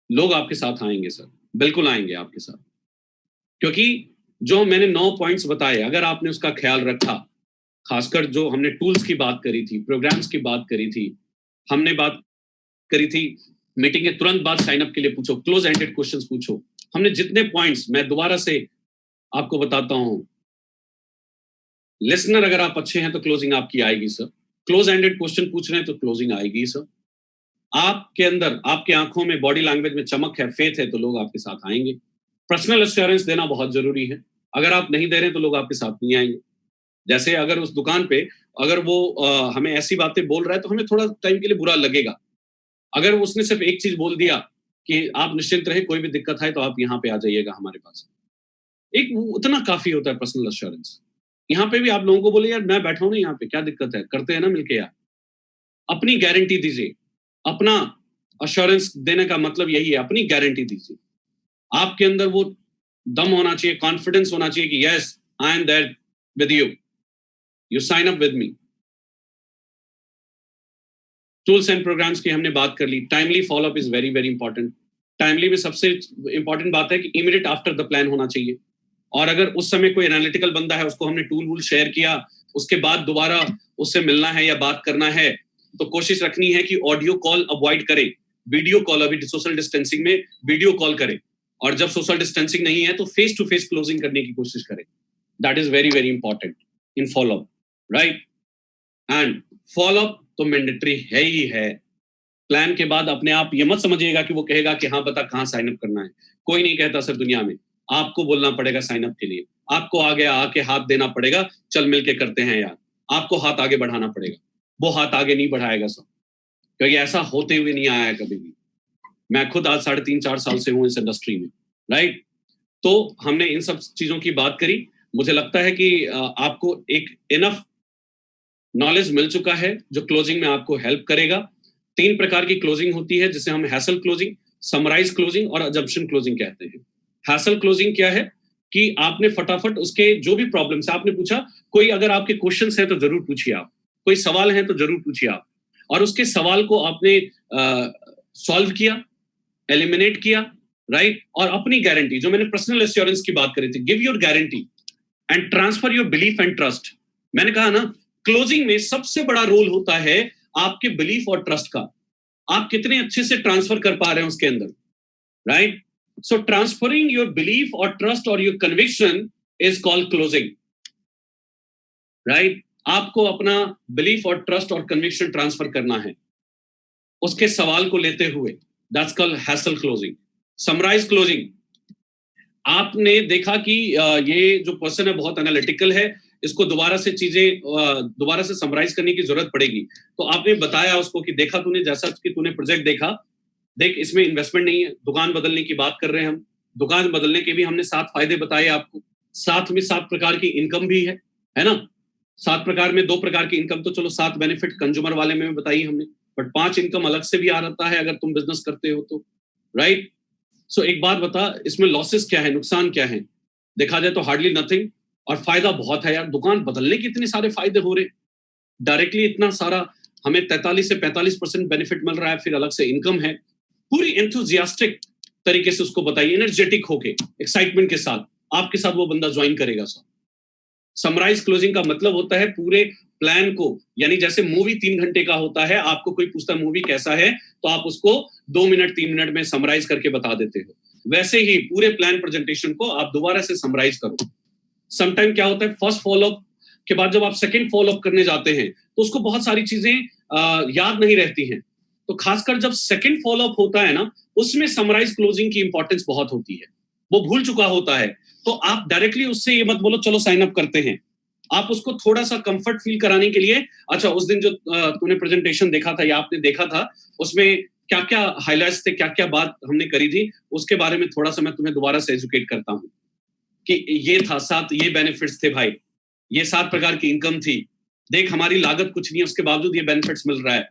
लोग आपके साथ आएंगे सर, बिल्कुल आएंगे आपके साथ, क्योंकि जो मैंने 9 पॉइंट्स बताए, अगर आपने उसका ख्याल रखा, खासकर जो हमने टूल्स की बात करी थी, प्रोग्राम्स की बात करी थी, हमने बात करी थी मीटिंग के तुरंत बाद साइन अप के लिए पूछो, क्लोज एंडेड क्वेश्चंस पूछो, हमने जितने पॉइंट्स, मैं दोबारा से आपको बताता हूं, लिसनर अगर आप अच्छे हैं तो क्लोजिंग आपकी आएगी सर, क्लोज एंडेड क्वेश्चन पूछ रहे हैं तो क्लोजिंग आएगी सर, आपके अंदर, आपके आंखों में, बॉडी लैंग्वेज में चमक है, फेथ है, तो लोग आपके साथ आएंगे। पर्सनल एश्योरेंस देना बहुत जरूरी है, अगर आप नहीं दे रहे तो लोग आपके साथ नहीं आएंगे। जैसे अगर उस दुकान पे अगर वो हमें ऐसी बातें बोल रहा है तो हमें थोड़ा टाइम के लिए बुरा लगेगा। अगर उसने सिर्फ एक चीज बोल दिया कि आप निश्चिंत रहे, कोई भी दिक्कत है तो आप यहाँ पे आ जाइएगा हमारे पास, एक उतना काफी होता है पर्सनल एश्योरेंस। यहाँ पे भी आप लोगों को बोले यार मैं बैठा हूं ना यहाँ पे, क्या दिक्कत है, करते हैं ना मिलके यार। अपनी गारंटी दीजिए, अपना अश्योरेंस देने का मतलब यही है, अपनी गारंटी दीजिए। आपके अंदर वो दम होना चाहिए, कॉन्फिडेंस होना चाहिए कि yes I am there with you, you sign up with me. Tools and programs की हमने बात कर ली। Timely follow-up is very very important. Timely में सबसे इंपॉर्टेंट बात है कि इमीडिएट आफ्टर द प्लान होना चाहिए, और अगर उस समय कोई एनालिटिकल बंदा है, उसको हमने टूल वूल शेयर किया, उसके बाद दोबारा उससे मिलना है या बात करना है, तो कोशिश रखनी है कि ऑडियो कॉल अवॉइड करें, वीडियो कॉल, अभी सोशल डिस्टेंसिंग में वीडियो कॉल करें, और जब सोशल डिस्टेंसिंग नहीं है तो फेस टू फेस क्लोजिंग करने की कोशिश करें। That is very very important in follow up, right? And follow up तो मैंडेटरी है ही है। प्लान के बाद अपने आप ये मत समझिएगा कि वो कहेगा कि हाँ बता कहाँ साइन अप करना है। कोई नहीं कहता सर दुनिया में, आपको बोलना पड़ेगा साइन अप के लिए, आपको आगे आके हाथ देना पड़ेगा, चल मिलके करते हैं यार, आपको हाथ आगे बढ़ाना पड़ेगा। वो हाथ आगे नहीं बढ़ाएगा सर, क्योंकि ऐसा होते हुए नहीं आया है कभी भी। मैं खुद आज 3.5-4 साल से हूँ इस इंडस्ट्री में, राइट? तो हमने इन सब चीजों की बात करी। मुझे लगता है कि आपको एक इनफ नॉलेज मिल चुका है जो क्लोजिंग में आपको हेल्प करेगा। 3 प्रकार की क्लोजिंग होती है, जिसे हम हैसल क्लोजिंग, समराइज क्लोजिंग और अजम्पशन क्लोजिंग कहते हैं। हैसल क्लोजिंग क्या है कि आपने फटाफट उसके जो भी प्रॉब्लम्स आपने पूछा, कोई अगर आपके क्वेश्चंस हैं तो जरूर पूछिए आप, कोई सवाल है तो जरूर पूछिए आप, और उसके सवाल को आपने सॉल्व किया, एलिमिनेट किया, राइट? और अपनी गारंटी, जो मैंने पर्सनल एश्योरेंस की बात करी थी, give your guarantee and transfer your belief and trust. मैंने कहा ना, क्लोजिंग में सबसे बड़ा रोल होता है आपके बिलीफ और ट्रस्ट का, आप कितने अच्छे से ट्रांसफर कर पा रहे हैं उसके अंदर, right? So transferring your belief और ट्रस्ट और your conviction is called closing, right? आपको अपना बिलीफ और ट्रस्ट और कन्विक्शन ट्रांसफर करना है उसके सवाल को लेते हुए, that's called hassle closing. Summarize closing, आपने देखा कि ये जो पर्सन है बहुत एनालिटिकल है, इसको दोबारा से चीजें दोबारा से समराइज करने की जरूरत पड़ेगी, तो आपने बताया उसको कि देखा तूने, जैसा कि तूने प्रोजेक्ट देखा, देख इसमें इन्वेस्टमेंट नहीं है, दुकान बदलने की बात कर रहे हैं हम, दुकान बदलने के भी हमने 7 फायदे बताए आपको, साथ में 7 प्रकार की इनकम भी है ना? 7 प्रकार में 2 प्रकार की इनकम तो चलो 7 बेनिफिट कंज्यूमर वाले में बताई हमने, बट 5 इनकम अलग से भी आ रहा है अगर तुम बिजनेस करते हो तो, राइट? सो एक बात बता, इसमें लॉसेस क्या है, नुकसान क्या है? देखा जाए तो हार्डली नथिंग, और फायदा बहुत है यार, दुकान बदलने के इतने सारे फायदे हो रहे, डायरेक्टली इतना सारा, हमें 43 से 45% बेनिफिट मिल रहा है, फिर अलग से इनकम है। पूरी एंथुजियास्टिक तरीके से उसको बताइए, एनर्जेटिक होके, एक्साइटमेंट के साथ, आपके साथ वो बंदा ज्वाइन करेगा सर। समराइज क्लोजिंग का मतलब होता है पूरे प्लान को, यानी जैसे मूवी 3 घंटे का होता है, आपको कोई पूछता मूवी कैसा है तो आप उसको 2 मिनट 3 मिनट में समराइज करके बता देते हो, वैसे ही पूरे प्लान प्रेजेंटेशन को आप दोबारा से समराइज करो। समटाइम क्या होता है, फर्स्ट फॉलोअप के बाद जब आप सेकंड फॉलो अप करने जाते हैं तो उसको बहुत सारी चीजें याद नहीं रहती हैं। तो खासकर जब सेकंड फॉलो अप होता है ना, उसमें समराइज क्लोजिंग की इंपॉर्टेंस बहुत होती है। वो भूल चुका होता है, तो आप डायरेक्टली उससे ये मत बोलो चलो साइन अप करते हैं। आप उसको थोड़ा सा कंफर्ट फील कराने के लिए, अच्छा उस दिन जो तूने प्रेजेंटेशन देखा था या आपने देखा था, उसमें क्या क्या हाईलाइट्स थे, क्या क्या बात हमने करी थी, उसके बारे में थोड़ा सा मैं तुम्हें दोबारा से एजुकेट करता हूँ कि ये था, 7 ये बेनिफिट्स थे भाई, ये 7 प्रकार की इनकम थी, देख हमारी लागत कुछ नहीं है, उसके बावजूद ये बेनिफिट्स मिल रहा है।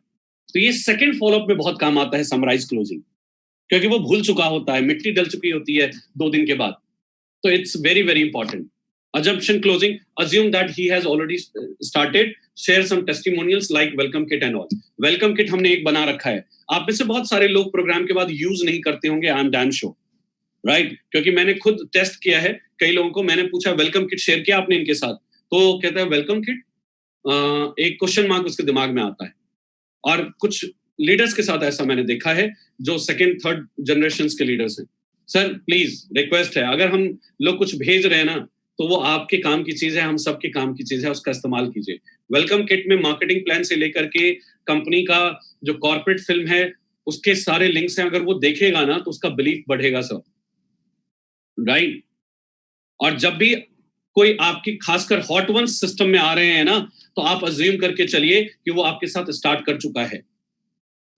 तो ये सेकंड फॉलोअप में बहुत काम आता है समराइज क्लोजिंग, क्योंकि वो भूल चुका होता है, मिट्टी डल चुकी होती है 2 दिन के बाद। तो it's very very important. Assumption closing, assume that he has already started, share some testimonials like welcome kit and all. Welcome kit हमने एक बना रखा है, आप में से बहुत सारे लोग प्रोग्राम के बाद यूज नहीं करते होंगे, I am damn sure, right? क्योंकि मैंने खुद टेस्ट किया है, कई लोगों को मैंने पूछा वेलकम किट शेयर किया आपने इनके साथ, तो कहता है वेलकम किट, एक क्वेश्चन मार्क उसके दिमाग में आता है। और कुछ लीडर्स के साथ ऐसा मैंने देखा है जो सेकंड थर्ड जनरेशन के लीडर्स हैं। सर प्लीज रिक्वेस्ट है, अगर हम लोग कुछ भेज रहे हैं ना, तो वो आपके काम की चीज है, हम सबके काम की चीज है, उसका इस्तेमाल कीजिए। वेलकम किट में मार्केटिंग प्लान से लेकर के कंपनी का जो कॉर्पोरेट फिल्म है उसके सारे लिंक्स हैं, अगर वो देखेगा ना तो उसका बिलीफ बढ़ेगा सर, राइट? और जब भी कोई आपकी खासकर हॉट वंस सिस्टम में आ रहे हैं ना, तो आप अज्यूम करके चलिए कि वो आपके साथ स्टार्ट कर चुका है।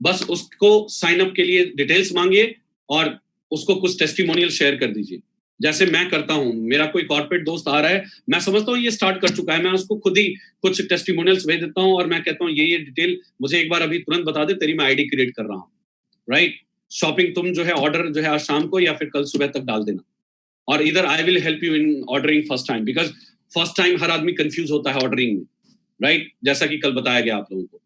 बस उसको साइन अप के लिए डिटेल्स मांगिए और उसको कुछ टेस्टिमोनियल शेयर कर दीजिए, जैसे मैं करता हूं। मेरा कोई कॉर्पोरेट दोस्त आ रहा है, मैं समझता हूँ ये स्टार्ट कर चुका है, मैं उसको खुद ही कुछ टेस्टिमोनियल्स भेज देता हूँ और मैं कहता हूँ ये डिटेल मुझे एक बार अभी तुरंत बता दे, तेरी मैं आईडी क्रिएट कर रहा हूँ, राइट? शॉपिंग तुम जो है ऑर्डर जो है आज शाम को या फिर कल सुबह तक डाल देना, और इधर I will help you in ordering first time, because first time हर आदमी कंफ्यूज होता है ऑर्डरिंग में, राइट? जैसा कि कल बताया गया आप लोगों को।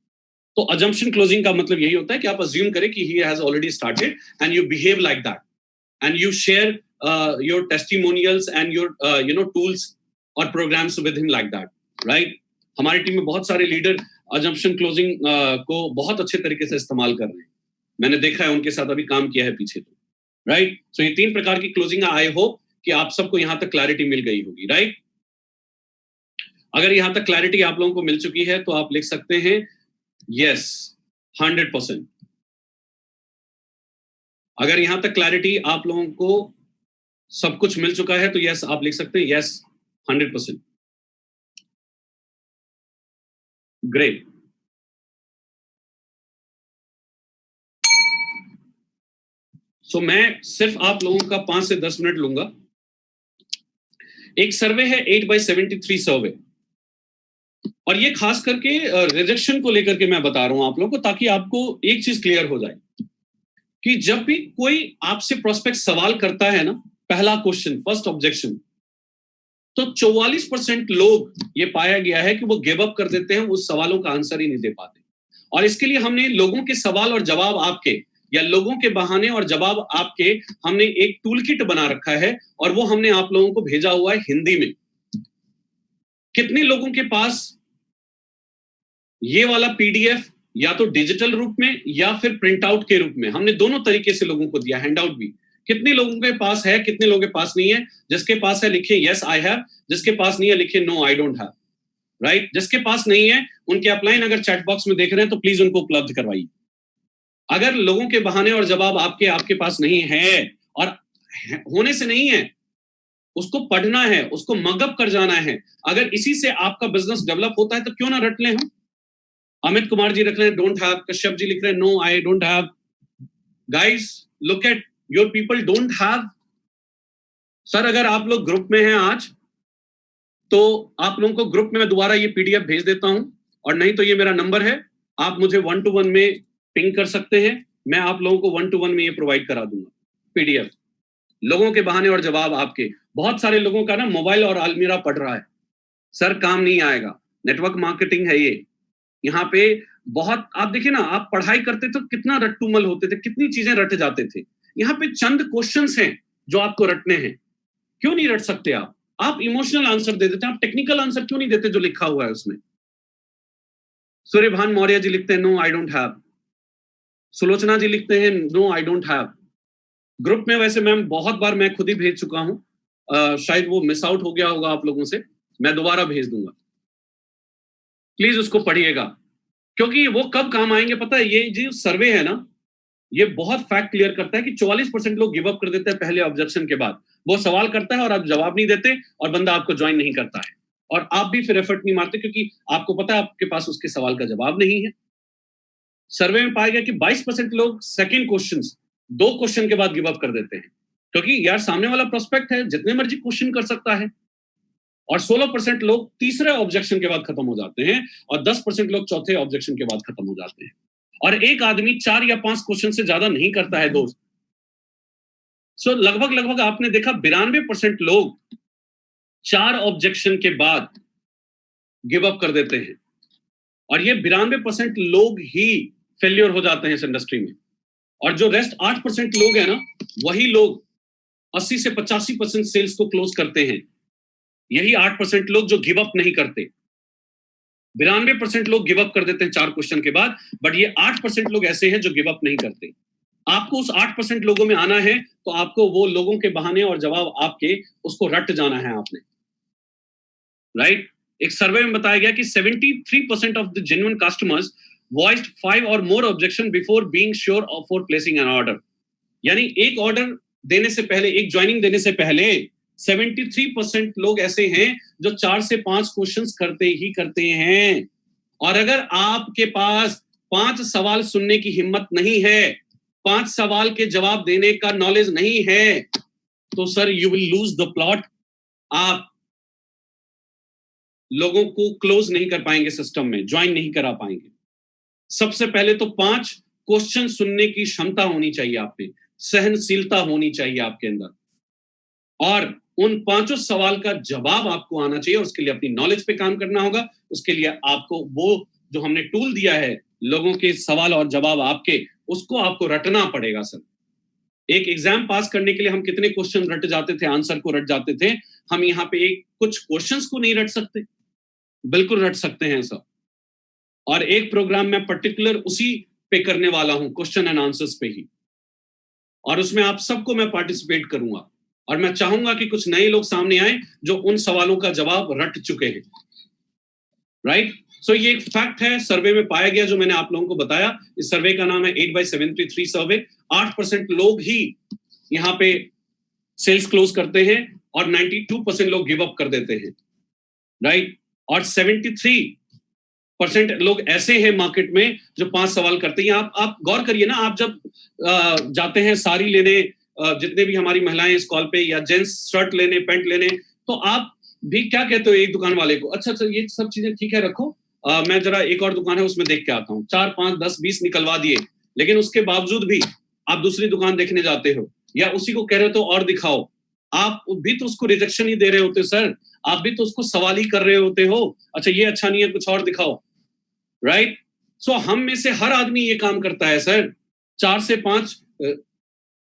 तो अजम्पशन क्लोजिंग का मतलब यही होता है कि आप अज्यूम करें कि he has already started and you behave like that and you share your testimonials and your tools or programs with him like that, right? हमारी टीम में बहुत सारे लीडर assumption closing को बहुत अच्छे तरीके से इस्तेमाल कर रहे हैं, मैंने देखा है, उनके साथ अभी काम किया है पीछे, तो राइट? सो ये 3 प्रकार की क्लोजिंग है। आई होप कि आप सबको यहां तक क्लैरिटी मिल गई होगी, राइट? अगर यहां तक क्लैरिटी आप लोगों को मिल चुकी है तो आप लिख सकते हैं यस 100%। अगर यहां तक क्लैरिटी आप लोगों को सब कुछ मिल चुका है तो यस आप लिख सकते हैं यस 100%। ग्रेट। सो मैं सिर्फ आप लोगों का 5 से 10 मिनट लूंगा। एक सर्वे है 8/73 सर्वे, और ये खास करके रिजेक्शन को लेकर के मैं बता रहा हूं आप लोगों को, ताकि आपको एक चीज क्लियर हो जाए कि जब भी कोई आपसे प्रोस्पेक्ट सवाल करता है ना, पहला क्वेश्चन, फर्स्ट ऑब्जेक्शन, तो 44% लोग ये पाया गया है कि वो गिव अप कर देते हैं, उस सवालों का आंसर ही नहीं दे पाते। और इसके लिए हमने लोगों के सवाल और जवाब आपके, या लोगों के बहाने और जवाब आपके, हमने एक टूल किट बना रखा है और वो हमने आप लोगों को भेजा हुआ है हिंदी में। कितने लोगों के पास ये वाला पीडीएफ या तो डिजिटल रूप में या फिर प्रिंट आउट के रूप में, हमने दोनों तरीके से लोगों को दिया, हैंड आउट भी। कितने लोगों के पास है, कितने लोगों के पास नहीं है? जिसके पास है लिखे यस आई हैव, जिसके पास नहीं है लिखे no I don't have, right? जिसके पास नहीं है उनके अपलाइन अगर चैट बॉक्स में देख रहे हैं तो प्लीज उनको उपलब्ध करवाइए। अगर लोगों के बहाने और जवाब आपके पास नहीं है, और होने से नहीं है, उसको पढ़ना है, उसको मगअप कर जाना है। अगर इसी से आपका बिजनेस डेवलप होता है तो क्यों ना रट लें हम। अमित कुमार जी लिख रहे हैं डोंट हैव, कश्यप जी लिख रहे हैं no I don't have. Guys look at your people don't have. Sir अगर आप लोग ग्रुप में हैं आज, तो आप लोगों को ग्रुप में मैं दोबारा ये पीडीएफ भेज देता हूं, और नहीं तो ये मेरा नंबर है, आप मुझे 1-to-1 में पिंग कर सकते हैं, मैं आप लोगों को 1-to-1 में ये प्रोवाइड करा दूंगा पीडीएफ। लोगों के बहाने और जवाब आपके। बहुत सारे लोगों का ना मोबाइल और अलमीरा पड़ रहा है, सर काम नहीं आएगा, नेटवर्क मार्केटिंग है ये। यहाँ पे बहुत, आप देखिए ना, आप पढ़ाई करते तो कितना रट्टूमल होते थे, कितनी चीजें रट जाते थे। यहाँ पे चंद क्वेश्चंस हैं जो आपको रटने हैं। क्यों नहीं रट सकते आप इमोशनल आंसर दे देते हैं, आप टेक्निकल आंसर क्यों नहीं देते जो लिखा हुआ है उसमें? सूर्यभान मौर्य जी लिखते हैं no I don't have. Sulochana ji लिखते हैं no I don't have. Group में वैसे मैम बहुत बार मैं खुद ही भेज चुका हूं, शायद वो मिस आउट हो गया होगा आप लोगों से, मैं दोबारा भेज दूंगा। प्लीज उसको पढ़िएगा, क्योंकि वो कब काम आएंगे पता है? ये जो सर्वे है ना, ये बहुत फैक्ट क्लियर करता है कि 44% लोग गिव अप कर देते हैं पहले ऑब्जेक्शन के बाद। वो सवाल करता है और आप जवाब नहीं देते और बंदा आपको ज्वाइन नहीं करता है, और आप भी फिर एफर्ट नहीं मारते क्योंकि आपको पता है आपके पास उसके सवाल का जवाब नहीं है। सर्वे में पाया गया कि 22% लोग सेकंड क्वेश्चन, 2 क्वेश्चन के बाद गिव अप कर देते हैं, क्योंकि यार सामने वाला प्रोस्पेक्ट है, जितने मर्जी क्वेश्चन कर सकता है। और 16% लोग तीसरे ऑब्जेक्शन के बाद खत्म हो जाते हैं, और 10% लोग चौथे ऑब्जेक्शन के बाद खत्म हो जाते हैं। और एक आदमी 4 या 5 क्वेश्चन से ज्यादा नहीं करता है दोस्त। सो लगभग आपने देखा 92% लोग 4 ऑब्जेक्शन के बाद गिव अप कर देते हैं, और ये 92% लोग ही फेल्योर हो जाते हैं इस इंडस्ट्री में। और जो रेस्ट 8% लोग हैं ना, वही लोग 80 से 85% सेल्स को क्लोज करते हैं। यही 8% लोग जो गिव अप नहीं करते। 92% लोग गिव अप कर देते हैं 4 क्वेश्चन के बाद, बट ये 8% लोग ऐसे हैं जो गिव अप नहीं करते। आपको उस 8% लोगों में आना है, तो आपको वो लोगों के बहाने और जवाब आपके उसको रट जाना है आपने, राइट? एक सर्वे में बताया गया कि 73% of the genuine customers voiced 5 और more objection before being sure for placing an order. यानी एक ऑर्डर देने से पहले, एक ज्वाइनिंग देने से पहले 73% लोग ऐसे हैं जो 4 से 5 क्वेश्चंस करते ही करते हैं। और अगर आपके पास 5 सवाल सुनने की हिम्मत नहीं है, 5 सवाल के जवाब देने का नॉलेज नहीं है, तो sir you will lose the plot. आप लोगों को क्लोज नहीं कर पाएंगे, सिस्टम में ज्वाइन नहीं करा पाएंगे। सबसे पहले तो 5 क्वेश्चन सुनने की क्षमता होनी चाहिए आप में, सहनशीलता होनी चाहिए आपके अंदर, और उन 5 सवाल का जवाब आपको आना चाहिए। उसके लिए अपनी नॉलेज पे काम करना होगा। उसके लिए आपको वो जो हमने टूल दिया है, लोगों के सवाल और जवाब आपके, उसको आपको रटना पड़ेगा सर। एक एग्जाम पास करने के लिए हम कितने क्वेश्चन रट जाते थे, आंसर को रट जाते थे। हम यहाँ पे एक कुछ क्वेश्चंस को नहीं रट सकते? बिल्कुल रट सकते हैं सर। और एक प्रोग्राम में पर्टिकुलर उसी पे करने वाला हूं, क्वेश्चन एंड आंसर्स पे ही, और उसमें आप सबको मैं पार्टिसिपेट करूंगा। और मैं चाहूंगा कि कुछ नए लोग सामने आए जो उन सवालों का जवाब रट चुके हैं, राइट? सो ये एक फैक्ट है, सर्वे में पाया गया, जो मैंने आप लोगों को बताया। इस सर्वे का नाम है 8/733 सर्वे। 8% लोग ही यहाँ पे सेल्स क्लोज करते हैं, और 92% लोग गिव अप कर देते हैं, राइट? और 73% लोग ऐसे हैं मार्केट में जो 5 सवाल करते हैं। आप गौर करिए ना, आप जब जाते हैं साड़ी लेने, जितने भी हमारी महिलाएं इस कॉल पे, या जेंट्स शर्ट लेने, पैंट लेने, तो आप भी क्या कहते हो एक दुकान वाले को? अच्छा ये सब चीजें ठीक है, रखो, मैं जरा एक और दुकान है उसमें देख के आता हूँ। 4, 5, 10, 20 निकलवा दिए, लेकिन उसके बावजूद भी आप दूसरी दुकान देखने जाते हो, या उसी को कह रहे हो तो और दिखाओ। आप भी तो उसको रिजेक्शन ही दे रहे होते सर, आप भी तो उसको सवाल ही कर रहे होते हो। अच्छा ये अच्छा नहीं है, कुछ और दिखाओ, राइट? सो हम में से हर आदमी ये काम करता है सर। 4 से 5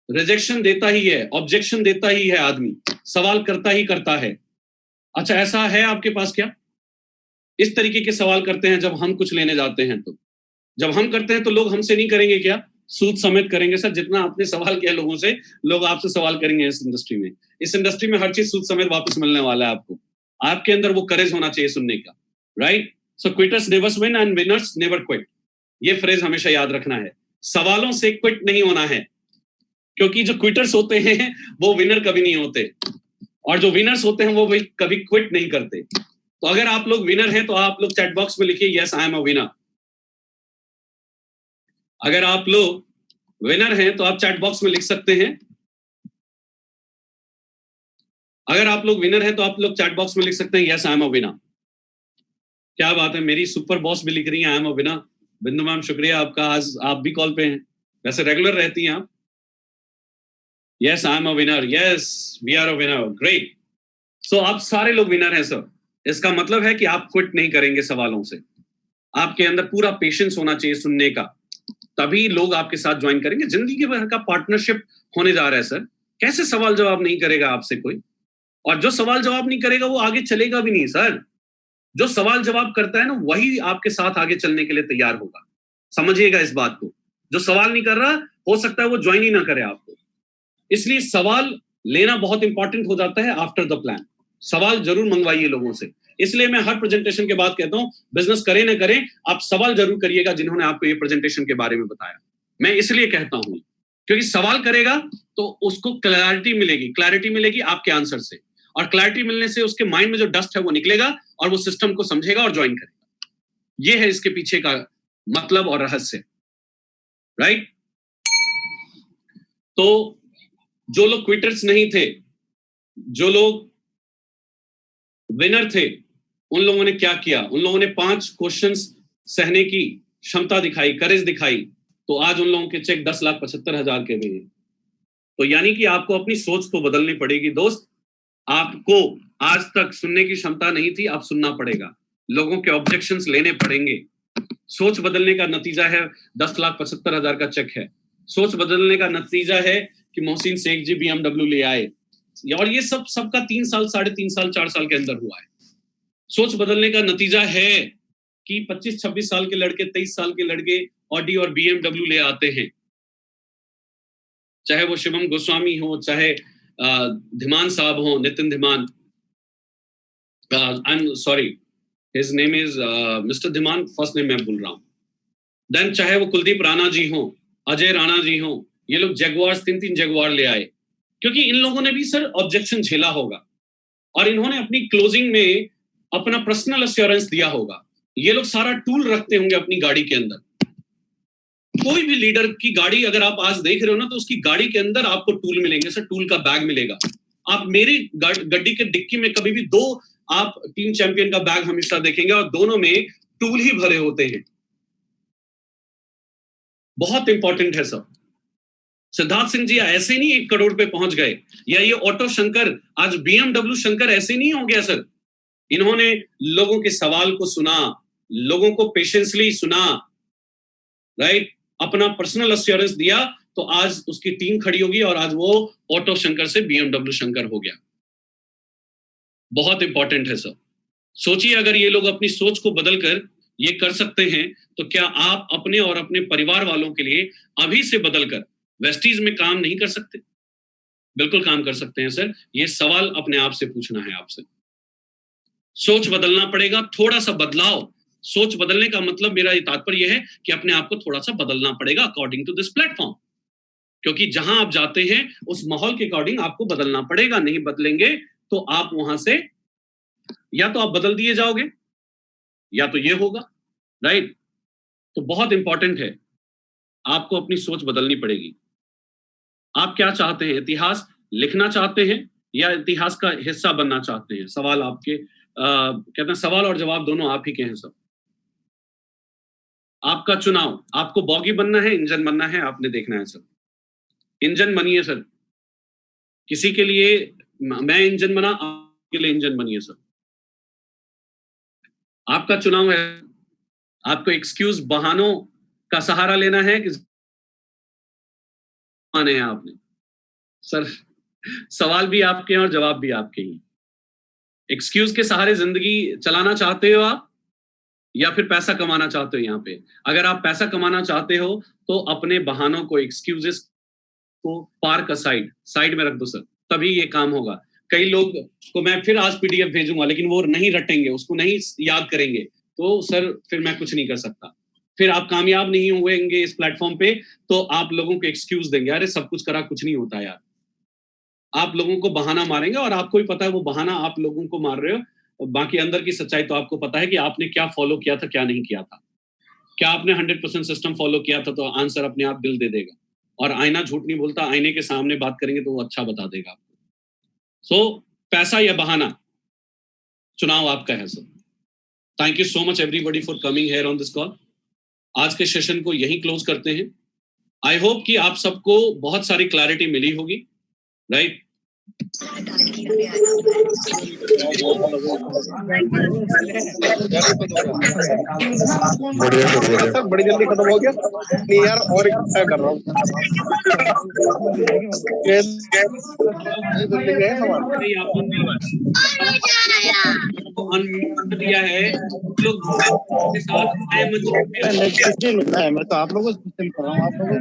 रिजेक्शन देता ही है, ऑब्जेक्शन देता ही है आदमी, सवाल करता ही करता है। अच्छा ऐसा है आपके पास क्या? इस तरीके के सवाल करते हैं जब हम कुछ लेने जाते हैं तो? जब हम करते हैं तो लोग हमसे नहीं करेंगे क्या? सूद समेत करेंगे सर। जितना आपने सवाल किया लोगों से, लोग आपसे सवाल करेंगे इस इंडस्ट्री में। इस इंडस्ट्री में हर चीज सूद समेत वापस मिलने वाला है आपको। आपके अंदर वो करेज होना चाहिए सुनने का, right? So quitters never win and winners never quit. ये फ्रेज हमेशा याद रखना है। सवालों से क्विट नहीं होना है, क्योंकि जो क्विटर्स होते हैं वो विनर कभी नहीं होते, और जो विनर्स होते हैं वो कभी क्विट नहीं करते। तो अगर आप लोग विनर हैं तो आप लोग चैट बॉक्स में लिखिए yes I am a winner. अगर आप लोग विनर हैं तो आप चैट बॉक्स में लिख सकते हैं। अगर आप लोग विनर हैं तो आप लोग चैट बॉक्स में लिख सकते हैं yes I am a winner. क्या बात है, मेरी सुपर बॉस भी लिख रही है आई एम अ विनर। बिंदु मैम शुक्रिया आपका, आज आप भी कॉल पे हैं, वैसे रेगुलर रहती हैं आप। Yes I am a winner, yes we are a winner, great. So आप सारे लोग विनर हैं सर। इसका मतलब है कि आप क्विट नहीं करेंगे सवालों से। आपके अंदर पूरा पेशेंस होना चाहिए सुनने का, तभी लोग आपके साथ ज्वाइन करेंगे। जिंदगी भर का पार्टनरशिप होने जा रहा है सर। कैसे सवाल जवाब नहीं करेगा आपसे कोई? और जो सवाल जवाब नहीं करेगा वो आगे चलेगा भी नहीं सर। जो सवाल जवाब करता है ना, वही आपके साथ आगे चलने के लिए तैयार होगा। समझिएगा इस बात को। जो सवाल नहीं कर रहा, हो सकता है वो ज्वाइन ही ना करे आपको। इसलिए सवाल लेना बहुत इंपॉर्टेंट हो जाता है आफ्टर द प्लान। सवाल जरूर मंगवाइए लोगों से। इसलिए मैं हर प्रेजेंटेशन के बाद कहता हूं, बिजनेस करें ना करें, आप सवाल जरूर करिएगा जिन्होंने आपको ये प्रेजेंटेशन के बारे में बताया। मैं इसलिए कहता हूं, क्योंकि सवाल करेगा तो उसको क्लैरिटी मिलेगी आपके आंसर से, और क्लैरिटी मिलने से उसके माइंड में जो डस्ट है वो निकलेगा और वो सिस्टम को समझेगा और ज्वाइन करेगा। ये है इसके पीछे का मतलब और रहस्य, राइट? तो जो लोग क्विटर्स नहीं थे, जो लोग विनर थे, उन लोगों ने क्या किया? उन लोगों ने 5 क्वेश्चंस सहने की क्षमता दिखाई, करेज दिखाई, तो आज उन लोगों के चेक 10,75,000 के गए। तो यानी कि आपको अपनी सोच तो बदलनी पड़ेगी दोस्त। आपको आज तक सुनने की क्षमता नहीं थी, अब सुनना पड़ेगा, लोगों के ऑब्जेक्शंस लेने पड़ेंगे। सोच बदलने का नतीजा है 10,75,000 का चेक है। सोच बदलने का नतीजा है कि मोहसिन शेख जी BMW ले आए, और ये सब सबका 3 साल, 3.5 साल, 4 साल के अंदर हुआ है। सोच बदलने का नतीजा है कि 25-26 साल के लड़के, 23 साल के लड़के ऑडी और BMW ले आते हैं, चाहे वो शिवम गोस्वामी हो, चाहे धीमान साहब हो, Nitin Dhiman, I am sorry, his name is mister Dhiman, first name मैं भूल रहा हूं। देन चाहे वो कुलदीप राणा जी हो, अजय राणा जी हो, ये लोग जगुआर्स 3 जगुआर ले आए, क्योंकि इन लोगों ने भी सर ऑब्जेक्शन झेला होगा और इन्होंने अपनी क्लोजिंग में अपना पर्सनल एश्योरेंस दिया होगा। ये लोग सारा टूल रखते होंगे अपनी गाड़ी के अंदर। कोई भी लीडर की गाड़ी अगर आप आज देख रहे हो ना, तो उसकी गाड़ी के अंदर आपको टूल मिलेंगे सर, टूल का बैग मिलेगा। आप मेरी गड्डी के डिक्की में कभी भी 2 आप टीम चैंपियन का बैग हमेशा देखेंगे और दोनों में टूल ही भरे होते हैं। बहुत इंपॉर्टेंट है सर। सिद्धार्थ सिंह जी ऐसे नहीं 1 करोड़ पे पहुंच गए, या ये ऑटो शंकर आज BMW शंकर ऐसे नहीं हो गया सर। इन्होंने लोगों के सवाल को सुना, लोगों को पेशेंसली सुना, राइट, अपना पर्सनल एश्योरेंस दिया, तो आज उसकी टीम खड़ी होगी और आज वो ऑटो शंकर से BMW शंकर हो गया। बहुत इंपॉर्टेंट है सर। सोचिए अगर ये लोग अपनी सोच को बदलकर ये कर सकते हैं, तो क्या आप अपने और अपने परिवार वालों के लिए अभी से बदलकर वेस्टीज में काम नहीं कर सकते? बिल्कुल काम कर सकते हैं सर। ये सवाल अपने आप से पूछना है आपसे। सोच बदलना पड़ेगा, थोड़ा सा बदलाव। सोच बदलने का मतलब मेरा तात्पर्य है कि अपने आप को थोड़ा सा बदलना पड़ेगा अकॉर्डिंग टू दिस प्लेटफॉर्म, क्योंकि जहां आप जाते हैं उस माहौल के अकॉर्डिंग आपको बदलना पड़ेगा। नहीं बदलेंगे तो आप वहां से या तो आप बदल दिए जाओगे या तो ये होगा, राइट? तो बहुत इंपॉर्टेंट है, आपको अपनी सोच बदलनी पड़ेगी। आप क्या चाहते हैं? इतिहास लिखना चाहते हैं या इतिहास का हिस्सा बनना चाहते हैं? सवाल आपके कहते हैं सवाल और जवाब दोनों आप ही के हैं सब। आपका चुनाव, आपको बॉगी बनना है, इंजन बनना है, आपने देखना है सर। इंजन बनिए सर। किसी के लिए मैं इंजन बना, आपके लिए इंजन बनिए सर। आपका चुनाव है। आपको एक्सक्यूज, बहानों का सहारा लेना है कि माने हैं आपने सर। सवाल भी आपके हैं और जवाब भी आपके ही। एक्सक्यूज के सहारे जिंदगी चलाना चाहते हो आप, या फिर पैसा कमाना चाहते हो? यहाँ पे अगर आप पैसा कमाना चाहते हो तो अपने बहानों को, एक्सक्यूजेस को पार्क साइड में रख दो सर, तभी ये काम होगा। कई लोग को मैं फिर आज PDF भेजूंगा, लेकिन वो नहीं रटेंगे, उसको नहीं याद करेंगे, तो सर फिर मैं कुछ नहीं कर सकता। फिर आप कामयाब नहीं हुएंगे इस प्लेटफॉर्म पे, तो आप लोगों को एक्सक्यूज देंगे, अरे सब कुछ करा, कुछ नहीं होता यार। आप लोगों को बहाना मारेंगे और आपको भी पता है वो बहाना आप लोगों को मार रहे हो, बाकी अंदर की सच्चाई तो आपको पता है कि आपने क्या फॉलो किया था, क्या नहीं किया था। क्या आपने 100% सिस्टम फॉलो किया था, तो आंसर अपने आप दिल दे देगा। और आईना झूठ नहीं बोलता, आईने के सामने बात करेंगे तो वो अच्छा बता देगा आपको। सो पैसा या बहाना, चुनाव आपका है sir. Thank you so much everybody for coming here on this call. आज के सेशन को यहीं क्लोज करते हैं। आई होप कि आप सबको बहुत सारी क्लैरिटी मिली होगी, राइट? बढ़िया सर, बड़ी जल्दी खत्म हो गया नहीं यार, और क्या कर रहा हूँ। दिया है लोग के साथ मैं तो आप लोगों से कर रहा हूँ, आप लोगों